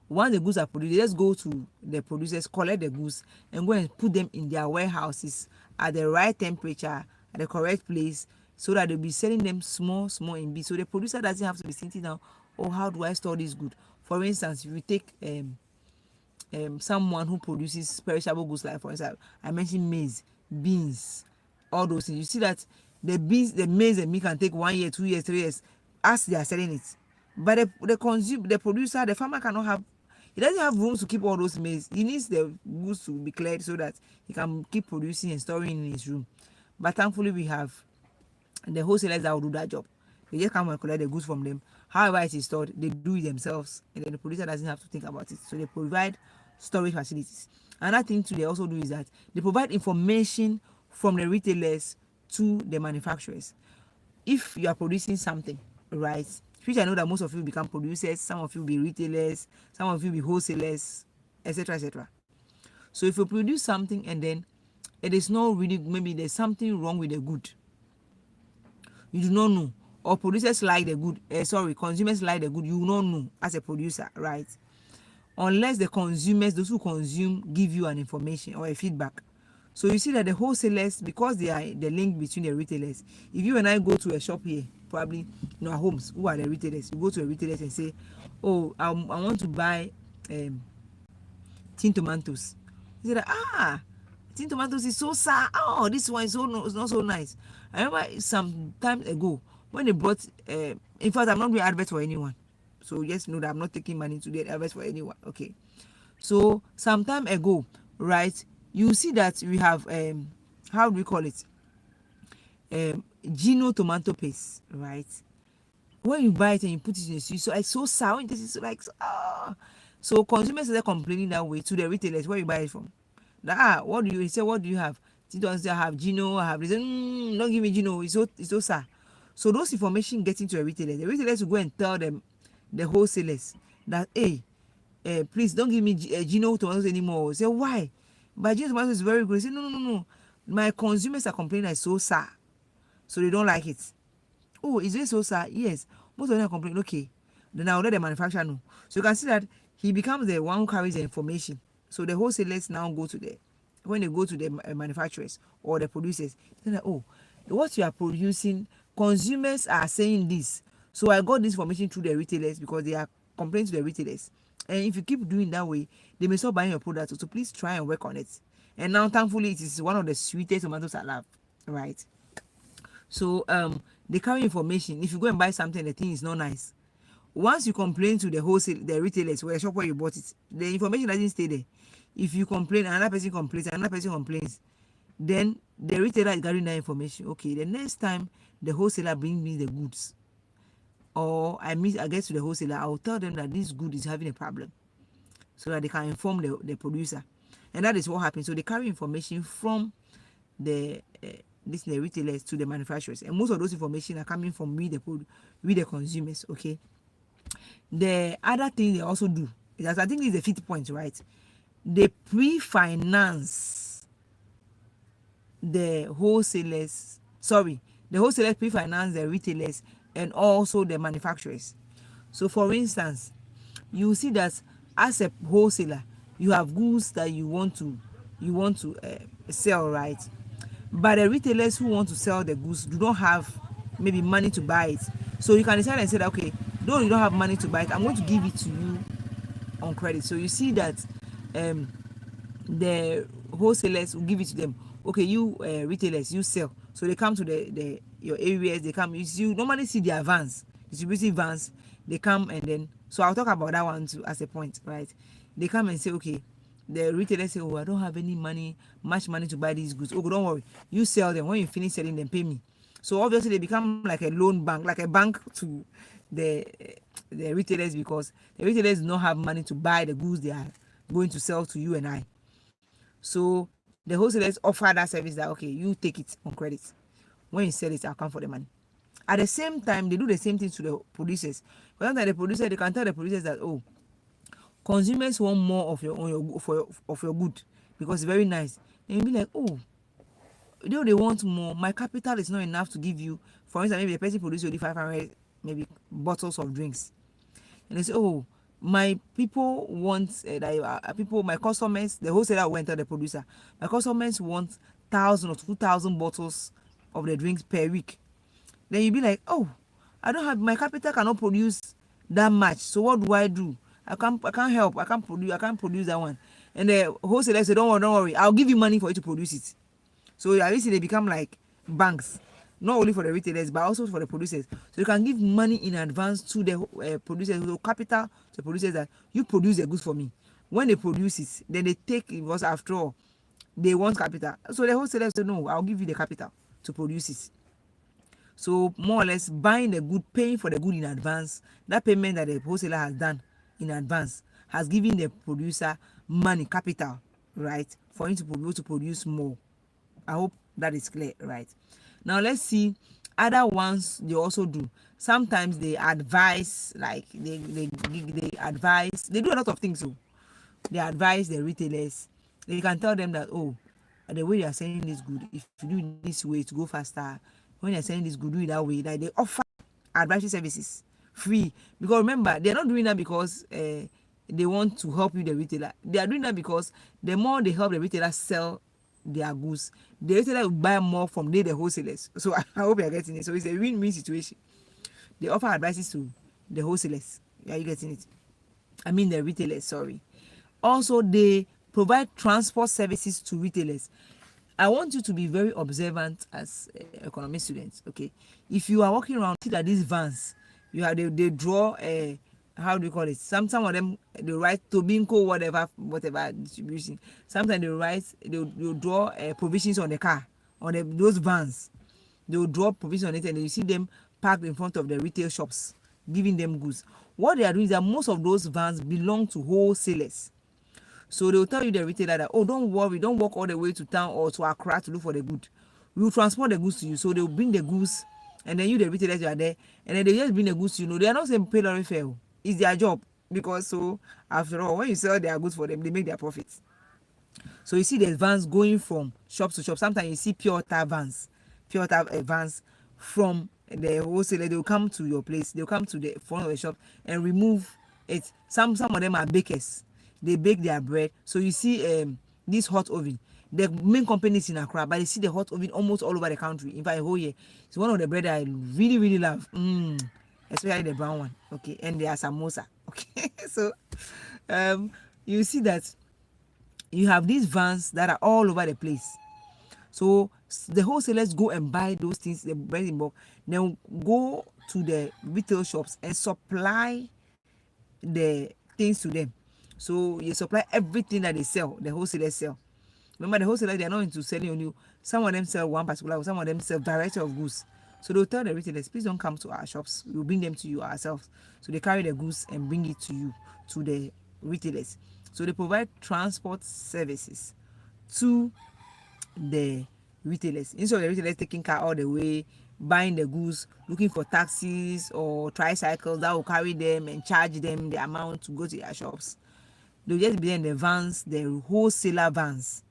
once the goods are produced, they just go to the producers, collect the goods, and go and put them in their warehouses at the right temperature, at the correct place, so that they'll be selling them small in bits. So the producer doesn't have to be thinking now, oh, how do I store this good? For instance, if you take someone who produces perishable goods, like for instance, I mentioned maize, beans, all those things. You see that the beans, the maize and meat can take 1 year, 2 years, 3 years as they are selling it. But the producer, the farmer cannot have, he doesn't have room to keep all those maize. He needs the goods to be cleared so that he can keep producing and storing in his room. But thankfully we have the wholesalers that will do that job. They just come and collect the goods from them. However it is stored, they do it themselves, and then the producer doesn't have to think about it. So they provide storage facilities. Another thing too they also do is that they provide information from the retailers to the manufacturers. If you are producing something, right, which I know that most of you become producers, some of you will be retailers, some of you will be wholesalers, etc., etc. So if you produce something and then it is not really, maybe there's something wrong with the good, you do not know, or producers like the good, consumers like the good, you will not know as a producer, right? Unless the consumers, those who consume, give you an information or a feedback. So you see that the wholesalers, because they are the link between the retailers, if you and I go to a shop here, probably in our homes, who are the retailers, you go to a retailers and say, oh, I want to buy tin tomatoes. You say that, tin tomatoes is so sour. Oh, this one is not so nice. I remember some time ago when they brought, in fact, I'm not doing advert for anyone. So just know that I'm not taking money to get advert for anyone. Okay. So some time ago, right, you see that we have, how do we call it? Gino tomato paste, right? When you buy it and you put it in the soup, so it's so sour, it is like, so consumers are complaining that way to the retailers where you buy it from. That, what do you say? What do you have? I have Gino, I have this. Don't give me Gino, it's so sour. So those information get into a retailer. The retailers will go and tell them, the wholesalers, that, hey, please don't give me Gino tomatoes anymore. Say, why? But Gino tomatoes is very good. Say, no. My consumers are complaining that it's so sour, so they don't like it. Oh, is it so sour? Yes. Most of them are complaining. Okay, then I'll let the manufacturer know. So you can see that he becomes the one who carries the information. So the wholesalers now go to when they go to the manufacturers or the producers, they're like, oh, what you are producing, consumers are saying this. So I got this information through the retailers because they are complaining to the retailers. And if you keep doing that way, they may stop buying your product. So please try and work on it. And now, thankfully, it is one of the sweetest tomatoes I love, right? So they carry information. If you go and buy something, the thing is not nice. Once you complain to the retailers, or the shop where you bought it, the information doesn't stay there. If you complain, another person complains, then the retailer is gathering that information. Okay, the next time the wholesaler brings me the goods, or I get to the wholesaler, I will tell them that this good is having a problem, so that they can inform the producer. And that is what happens. So they carry information from the the retailers to the manufacturers, and most of those information are coming from we the consumers. Okay. The other thing they also do is that, I think, this is the fifth point, right? They pre-finance the wholesalers. Sorry, the wholesalers pre-finance the retailers and also the manufacturers. So, for instance, you see that as a wholesaler, you have goods that you want to sell, right? But the retailers who want to sell the goods do not have maybe money to buy it. So you can decide and say that, okay, though you don't have money to buy it, I'm going to give it to you on credit. So you see that um the wholesalers will give it to them. Okay, you retailers, you sell. So they come to the your areas. They come. You normally see their vans, distributive vans. They come, and then, so I'll talk about that one too as a point, right? They come and say, okay, the retailers say, oh, I don't have any money, much money to buy these goods. Oh, don't worry, you sell them. When you finish selling them, pay me. So obviously they become like a loan bank, like a bank to the retailers, because the retailers do not have money to buy the goods they are going to sell to you and I. So the wholesalers offer that service that, okay, you take it on credit. When you sell it, I'll come for the money. At the same time, they do the same thing to the producers. For example, the producer, they can tell the producers that, oh, consumers want more of your good because it's very nice. And you'll be like, oh, they want more. My capital is not enough to give you. For instance, maybe the person produces only 500 maybe bottles of drinks, and they say, oh, my people want my customers, the wholesaler went to the producer, my customers want 1,000 or 2,000 bottles of the drinks per week. Then you'll be like, oh, I don't have, my capital cannot produce that much, so what do? I can't help. I can't produce that one. And the wholesaler said, don't worry, I'll give you money for you to produce it. So at least they become like banks, not only for the retailers but also for the producers. So you can give money in advance to the producers, so capital to the producers, that you produce the goods for me. When they produce it, then they take it, because after all, they want capital. So the wholesaler said, no, I'll give you the capital to produce it. So more or less buying the good, paying for the good in advance, that payment that the wholesaler has done in advance has given the producer money, capital, right, for him to be able to produce more. I hope that is clear, right? Now let's see other ones they also do. Sometimes they advise, like they advise, they do a lot of things. So they advise the retailers. They can tell them that, oh, the way you are selling this good, if you do it this way to go faster, when you're selling this good, do it that way. Like, they offer advisory services free, because remember, they're not doing that because they want to help you, the retailer. They are doing that because the more they help the retailer sell their goods, the retailer will buy more from the wholesalers. So I hope you're getting it. So it's a win-win situation. They offer advices to the wholesalers. Are you getting it? I mean the retailers, sorry. Also, they provide transport services to retailers. I want you to be very observant as economic students, okay? If you are walking around, see that these vans, they draw a, how do you call it? Some of them, they write Tobinco, whatever distribution. Sometimes they'll draw provisions on the car, on those vans. They'll draw provisions on it, and you see them parked in front of the retail shops, giving them goods. What they are doing is that most of those vans belong to wholesalers. So they'll tell you, the retailer, that, oh, don't worry, don't walk all the way to town or to Accra to look for the good. We'll transport the goods to you. So they'll bring the goods, and then you, the retailers, you are there, and then they just bring the goods to you. They are not saying pay lorry fare. It's their job, because, so after all, when you sell their goods for them, they make their profits. So you see the vans going from shop to shop. Sometimes you see pure water vans from the wholesaler. They'll come to your place. They'll come to the front of the shop and remove it. Some of them are bakers. They bake their bread. So you see this hot oven. The main company is in Accra, but you see the hot oven almost all over the country. In fact, whole year. It's one of the bread I really, really love. Especially the brown one. Okay, and they are samosa. Okay, so you see that you have these vans that are all over the place. So the wholesalers go and buy those things, the bread in bulk, then go to the retail shops and supply the things to them. So you supply everything that they sell, the wholesalers sell. Remember, the wholesalers, they are not into selling on you. Some of them sell one particular, some of them sell variety of goods. So they'll tell the retailers, please don't come to our shops. We'll bring them to you ourselves. So they carry the goods and bring it to you, to the retailers. So they provide transport services to the retailers. Instead of the retailers taking car all the way, buying the goods, looking for taxis or tricycles that will carry them and charge them the amount to go to their shops, they'll just be there in the vans, the wholesaler vans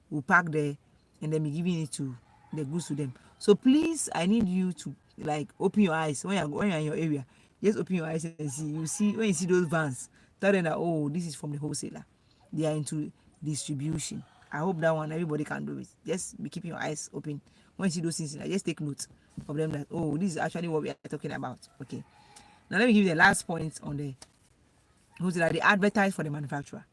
will park there and then be giving it to the goods to them. So please, I need you to like open your eyes when you're in your area. Just open your eyes and see. You see when you see those vans, tell them that, oh, this is from the wholesaler. They are into distribution. I hope that one everybody can do it. Just be keeping your eyes open when you see those things. Just take note of them that, oh, this is actually what we are talking about. Okay. Now let me give you the last point on the wholesaler. They advertise for the manufacturer.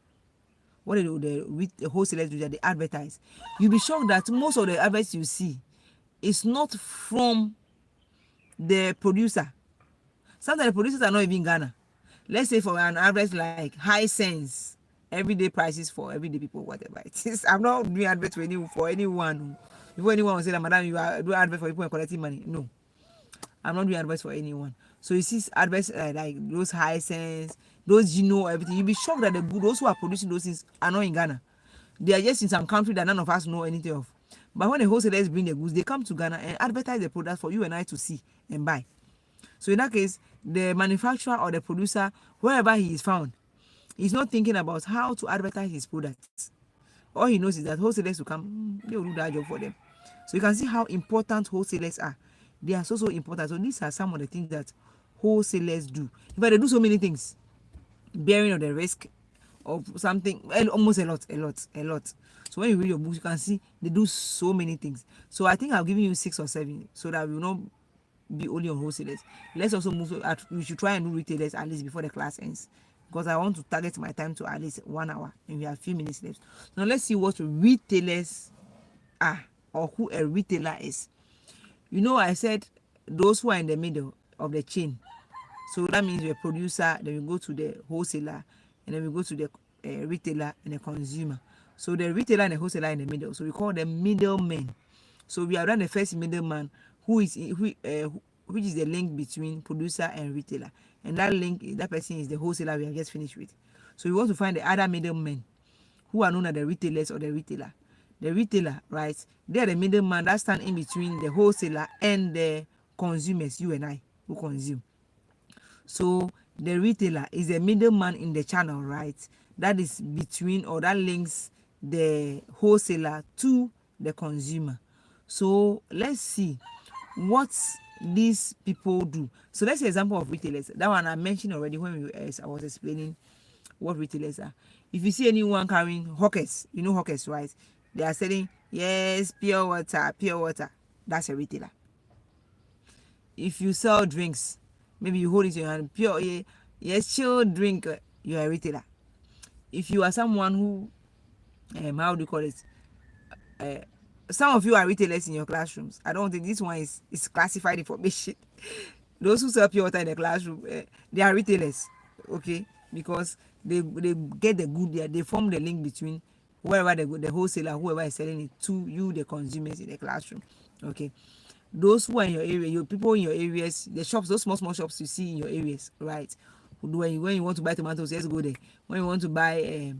What they do, the wholesalers do that they advertise. You'll be shocked that most of the adverts you see is not from the producer. Sometimes the producers are not even in Ghana. Let's say for an advert like high sense, everyday prices for everyday people, whatever it is. I'm not doing advert for anyone. Before anyone will say that, madam, you are doing advert for people and collecting money. No, I'm not doing adverts for anyone. So you see adverts like those high sense, those everything. You'll be shocked that those who are producing those things are not in Ghana. They are just in some country that none of us know anything of. But when the wholesalers bring the goods, they come to Ghana and advertise the product for you and I to see and buy. So in that case, the manufacturer or the producer, wherever he is found, he's not thinking about how to advertise his products. All he knows is that wholesalers will come, they will do that job for them. So you can see how important wholesalers are. They are so important. So these are some of the things that wholesalers do. In fact, they do so many things, bearing of the risk of something, almost a lot. So when you read your books, you can see they do so many things. So I think I've given you 6 or 7 so that we will not be only on wholesalers. Let's also move to, we should try and do retailers at least before the class ends, because I want to target my time to at least 1 hour and we have a few minutes left. Now let's see what retailers are, or who a retailer is. I said those who are in the middle of the chain. So that means we're a producer, then we go to the wholesaler, and then we go to the retailer and the consumer. So the retailer and the wholesaler in the middle. So we call them middlemen. So we have done the first middleman, which is the link between producer and retailer. And that person is the wholesaler we have just finished with. So we want to find the other middlemen who are known as the retailers or the retailer. The retailer, right? They're the middleman that stand in between the wholesaler and the consumers, you and I, who consume. So the retailer is a middleman in the channel, right? That is between, or that links the wholesaler to the consumer. So let's see what these people do. So let's see example of retailers. That one I mentioned already when I was explaining what retailers are. If you see anyone carrying hawkers, hawkers, right? They are selling, yes, pure water. That's a retailer. If you sell drinks, maybe you hold it in your hand, pure, yes, chill drink, you're a retailer. If you are someone who, how do you call it? Some of you are retailers in your classrooms. I don't think this one is classified information. Those who sell pure water in the classroom, they are retailers, okay? Because they get the good there. They form the link between wherever the wholesaler, whoever is selling it, to you, the consumers in the classroom, okay? Those who are in your area, your people in your areas, the shops, those small shops you see in your areas, right? When you want to buy tomatoes, just go there. When you want to buy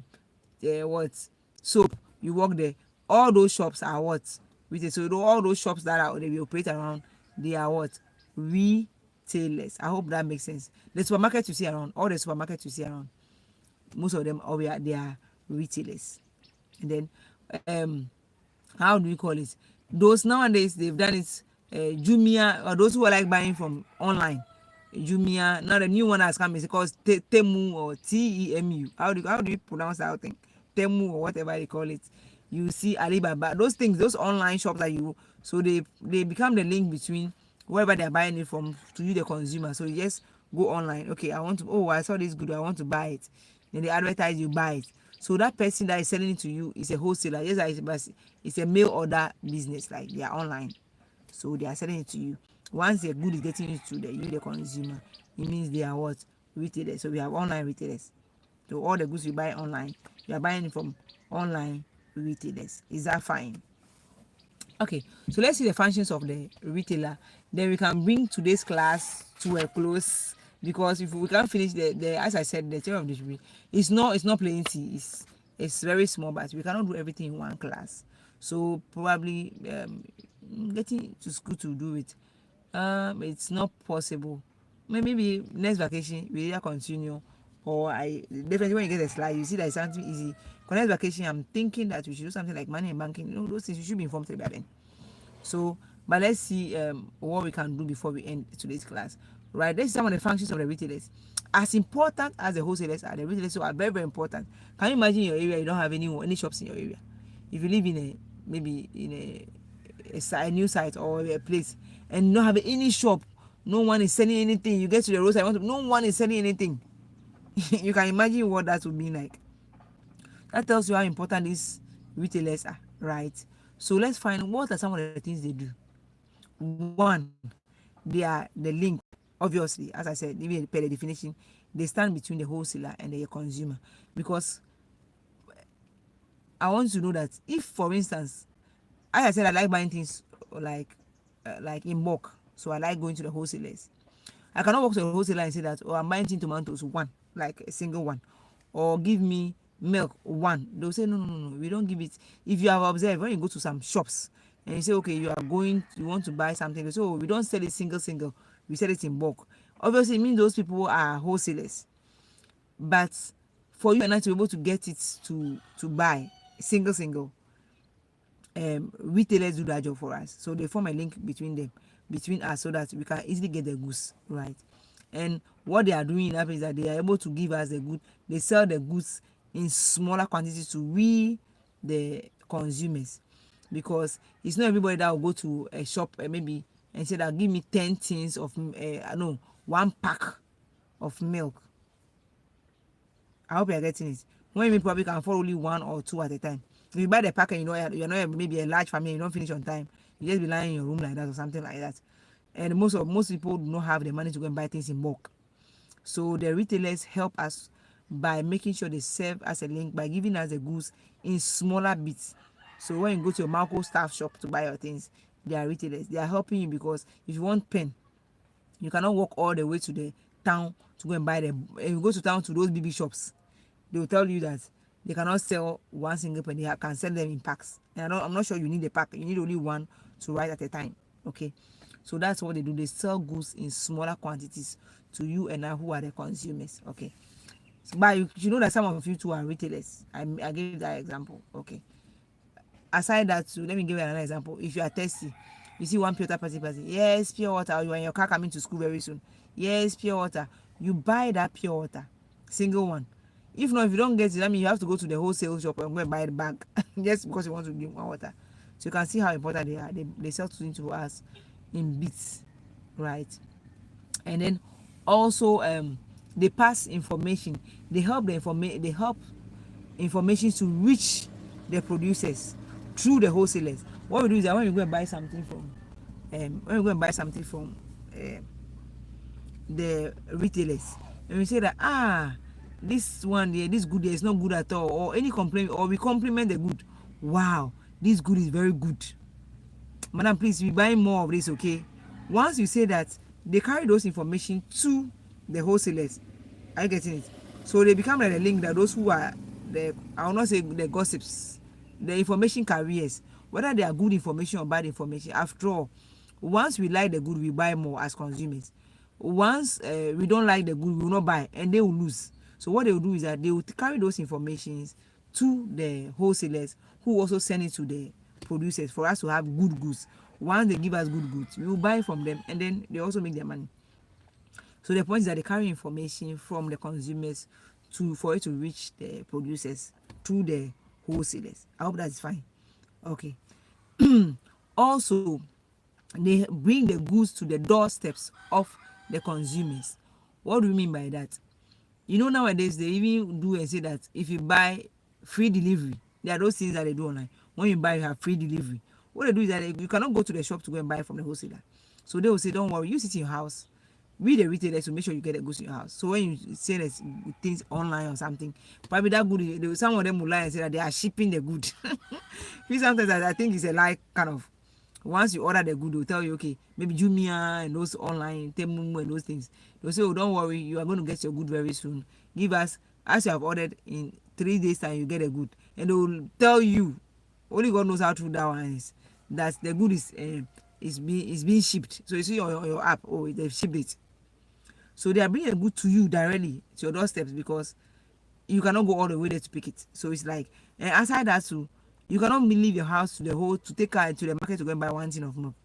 soap, you walk there. All those shops are what? So all those shops that they operate around, they are what? Retailers. I hope that makes sense. The supermarket you see around, all the supermarkets you see around, most of them they are retailers. And then how do we call it? Those nowadays they've done it. Jumia, or those who are like buying from online. Jumia, now the new one has come, it's called Temu or Temu. How do you pronounce that thing? Temu or whatever they call it. You see Alibaba, those things, those online shops that so they become the link between wherever they're buying it from to you, the consumer. So you just go online. Okay, I saw this good, I want to buy it. Then they advertise, you buy it. So that person that is selling it to you is a wholesaler. Yes, but it's a mail order business, like they are online. So they are selling it to you. Once the good is getting you to the consumer, it means they are what? Retailers. So we have online retailers. So all the goods you buy online, you are buying it from online retailers. Is that fine? Okay, so let's see the functions of the retailer. Then we can bring today's class to a close, because if we can't finish the as I said, the theory of distribution, it's not plenty. It's very small, but we cannot do everything in one class. So probably getting to school to do it, it's not possible. Maybe next vacation we either continue, or I definitely, when you get a slide you see that it's something easy. For next vacation I'm thinking that we should do something like money and banking, those things you should be informed about then. So, but let's see what we can do before we end today's class. Right, let's see some of the functions of the retailers. As important as the wholesalers are, the retailers are very, very important. Can you imagine your area you don't have any shops in your area? If you live in a, maybe in a new site or a place, and you don't have any shop, no one is selling anything. You get to the roadside, no one is selling anything. You can imagine what that would be like. That tells you how important these retailers are, right? So let's find what are some of the things they do. One, they are the link. Obviously, as I said, even per the definition, they stand between the wholesaler and the consumer. Because I want to know that if, for instance, as I said, I like buying things like in bulk, so I like going to the wholesalers. I cannot walk to the wholesaler and say that, oh, I'm buying tin tomatoes one, like a single one, or give me milk one. They'll say no, we don't give it. If you have observed, when you go to some shops and you say, okay, you want to buy something, they say, oh, we don't sell it single, we sell it in bulk. Obviously it means those people are wholesalers. But for you and I to be able to get it to buy single, retailers do that job for us. So they form a link between us, so that we can easily get the goods, right? And what they are doing in that is that they are able to give us the good. They sell the goods in smaller quantities to we, the consumers, because it's not everybody that will go to a shop maybe and say that give me 10 tins of no, 1 pack of milk. I hope you are getting it. When you probably can afford only 1 or 2 at a time. If you buy the pack and you're not maybe a large family, you don't finish on time, you just be lying in your room like that or something like that. And most people do not have the money to go and buy things in bulk. So the retailers help us by making sure they serve as a link by giving us the goods in smaller bits. So when you go to your Marco staff shop to buy your things, they are retailers. They are helping you, because if you want pen, you cannot walk all the way to the town to go and buy them. If you go to town to those BB shops, they will tell you that they cannot sell one single pen. They can sell them in packs. And I'm not sure you need a pack. You need only one to write at a time. Okay, so that's what they do. They sell goods in smaller quantities to you and I, who are the consumers. Okay, so, but you know that some of you two are retailers. I gave that example. Okay, aside that too, let me give you another example. If you are thirsty, you see one pure water person, yes, pure water. Or you are in your car coming to school very soon, yes, pure water. You buy that pure water, single one. If not, if you don't get it, I mean, you have to go to the wholesale shop and go and buy the bag just because you want to drink one water. So you can see how important they are. They sell things to us in bits, right? And then also they pass information. They help information to reach the producers through the wholesalers. What we do is that when we go and buy something from the retailers, and we say that this one there, this good there is not good at all, or any complaint, or we compliment the good. Wow, this good is very good, madam, please be buying more of this. Okay, once you say that, they carry those information to the wholesalers. Are you getting it? So they become like a link that those who are I will not say the gossips, the information carriers, whether they are good information or bad information. After all, once we like the good, we buy more as consumers. Once we don't like the good, we will not buy, and they will lose. So what they will do is that they will carry those informations to the wholesalers, who also send it to the producers for us to have good goods. Once they give us good goods, we will buy from them, and then they also make their money. So the point is that they carry information from the consumers for it to reach the producers through the wholesalers. I hope that's fine. Okay. Also, they bring the goods to the doorsteps of the consumers. What do we mean by that? You know, nowadays they even do and say that if you buy, free delivery. There are those things that they do online. When you buy, you have free delivery. What they do is that you cannot go to the shop to go and buy from the wholesaler. So they will say, don't worry, you sit in your house. We the retailers to make sure you get the goods in your house. So when you say that things online or something, probably that good, some of them will lie and say that they are shipping the good. Sometimes I think it's a lie kind of. Once you order the good, they'll tell you, okay, maybe Jumia and those online, Temu and those things. They'll say, oh, don't worry, you are going to get your good very soon. Give us, as you have ordered, in 3 days time, you get a good. And they will tell you only God knows how true that one is. That the good is being shipped. So you see on your app, oh, they've shipped it. So they are bringing the good to you directly to your doorsteps, because you cannot go all the way there to pick it. So it's like, and aside that too, you cannot leave your house to the whole to take car to the market to go and buy one thing of milk.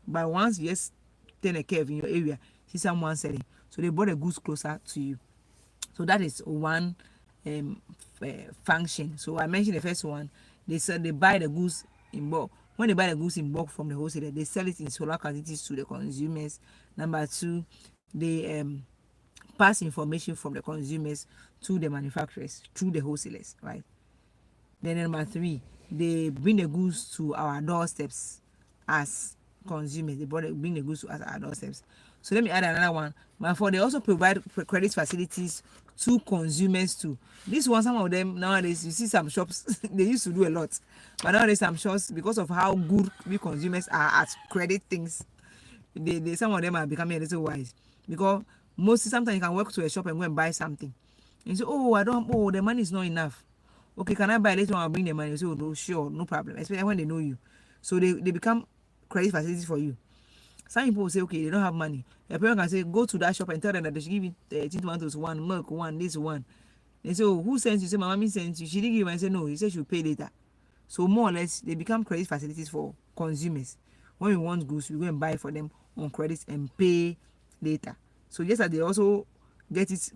But once you just turn a curve in your area, see someone selling, so they brought the goods closer to you. So that is one function. So I mentioned the first one. They said they buy the goods in bulk. When they buy the goods in bulk from the wholesaler, they sell it in smaller quantities to the consumers. Number two, they pass information from the consumers to the manufacturers through the wholesalers, right? Then number three, they bring the goods to our doorsteps as consumers. Bring the goods to us at our doorsteps. So let me add another one. But for they also provide credit facilities to consumers too. This one, some of them nowadays, you see some shops they used to do a lot, but nowadays some shops, because of how good we consumers are at credit things, they some of them are becoming a little wise, because mostly sometimes you can walk to a shop and go and buy something and say, oh, I don't, oh, the money is not enough. Okay, can I buy later on? I'll bring the money. You say, oh, no, sure, no problem. Especially when they know you, so they become credit facilities for you. Some people will say, okay, they don't have money. A parent can say, go to that shop and tell them that they should give you tomatoes one, milk one, this one. They say, oh, who sends you? Say, my mommy sends you. She didn't give. And say, no, he said she'll pay later. So more or less, they become credit facilities for consumers. When we want goods, we go and buy for them on credit and pay later. So just that they also get it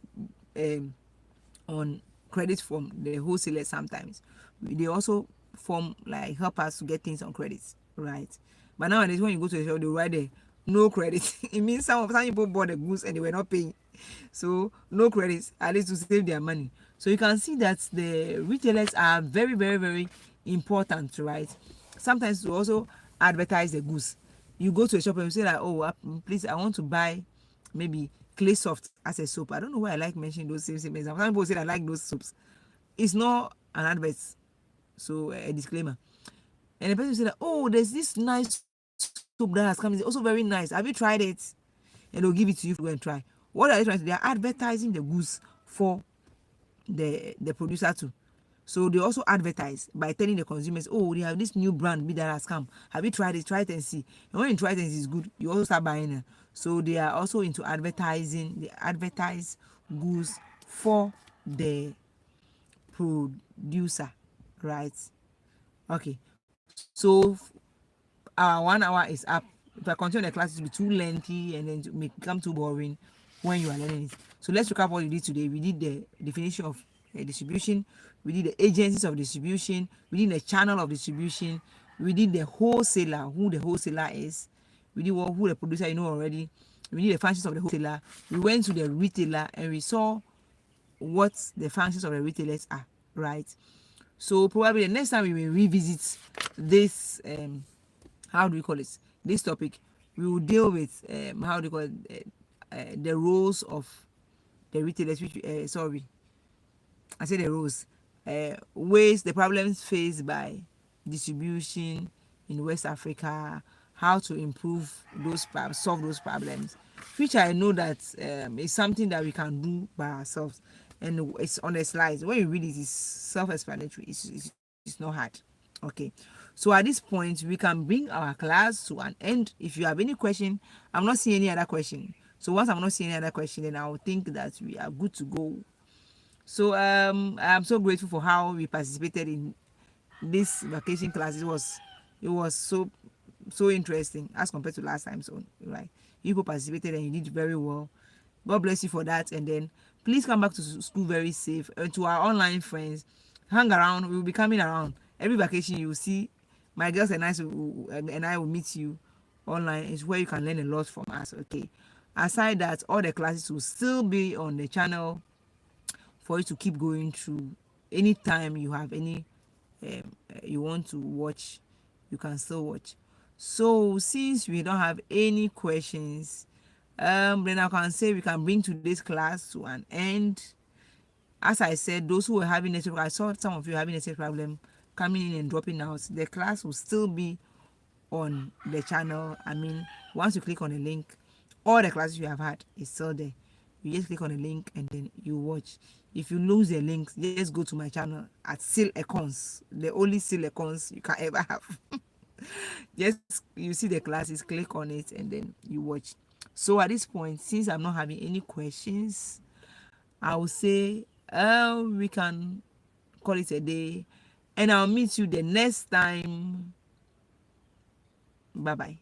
on credit from the wholesalers sometimes. They also form like help us to get things on credit, right? But nowadays when you go to the shop, they write there no credit. It means some people bought the goods and they were not paying. So no credit, at least to save their money. So you can see that the retailers are very, very, very important, right? Sometimes to also advertise the goods. You go to a shop and you say like, oh, please, I want to buy maybe clay soft as a soap. I don't know why I like mentioning those same examples. Some people say I like those soaps. It's not an advert, so a disclaimer. And the person say that, oh, there's this nice soap that has come. It's also very nice. Have you tried it? And they'll give it to you to go and try. What are they trying to do? They are advertising the goods for the producer too. So they also advertise by telling the consumers, oh, they have this new brand that has come. Have you tried it? Try it and see. And when you try it and it's good, you also start buying it. So they are also into advertising. They advertise goods for the producer, right? Okay. So our 1 hour is up. If I continue the class, it will be too lengthy and then it may become too boring when you are learning it. So let's recap what we did today. We did the definition of distribution. We did the agencies of distribution. We did the channel of distribution. We did the wholesaler, who the wholesaler is. We did who the producer, you know already. We did the functions of the wholesaler. We went to the retailer and we saw what the functions of the retailers are, right? So probably the next time we will revisit this, how do we call it? This topic, we will deal with how do you call it? The roles of the retailers, which sorry, I said the roles, ways, the problems faced by distribution in West Africa, how to improve those solve those problems, which I know that is something that we can do by ourselves, and it's on the slides. When you read it, it's self-explanatory. It's not hard. Okay, so at this point we can bring our class to an end. If you have any question, I'm not seeing any other question. So once I'm not seeing any other question, then I'll think that we are good to go. So I'm so grateful for how we participated in this vacation class. It was so interesting as compared to last time. So right, you people participated and you did very well. God bless you for that. And then please come back to school very safe. And to our online friends, hang around. We will be coming around every vacation. You will see my girls and I will meet you online. It's where you can learn a lot from us. Okay. Aside that, all the classes will still be on the channel for you to keep going through. Anytime you have any you want to watch, you can still watch. So since we don't have any questions, then I can say we can bring today's class to an end. As I said, those who were having network, I saw some of you having a network problem coming in and dropping out. The class will still be on the channel. I mean, once you click on the link, all the classes you have had is still there. You just click on the link and then you watch. If you lose the link, just go to my channel at Seal Econs, the only Seal Econs you can ever have. Just you see the classes, click on it and then you watch. So at this point, since I'm not having any questions, I will say we can call it a day, and I'll meet you the next time. Bye bye.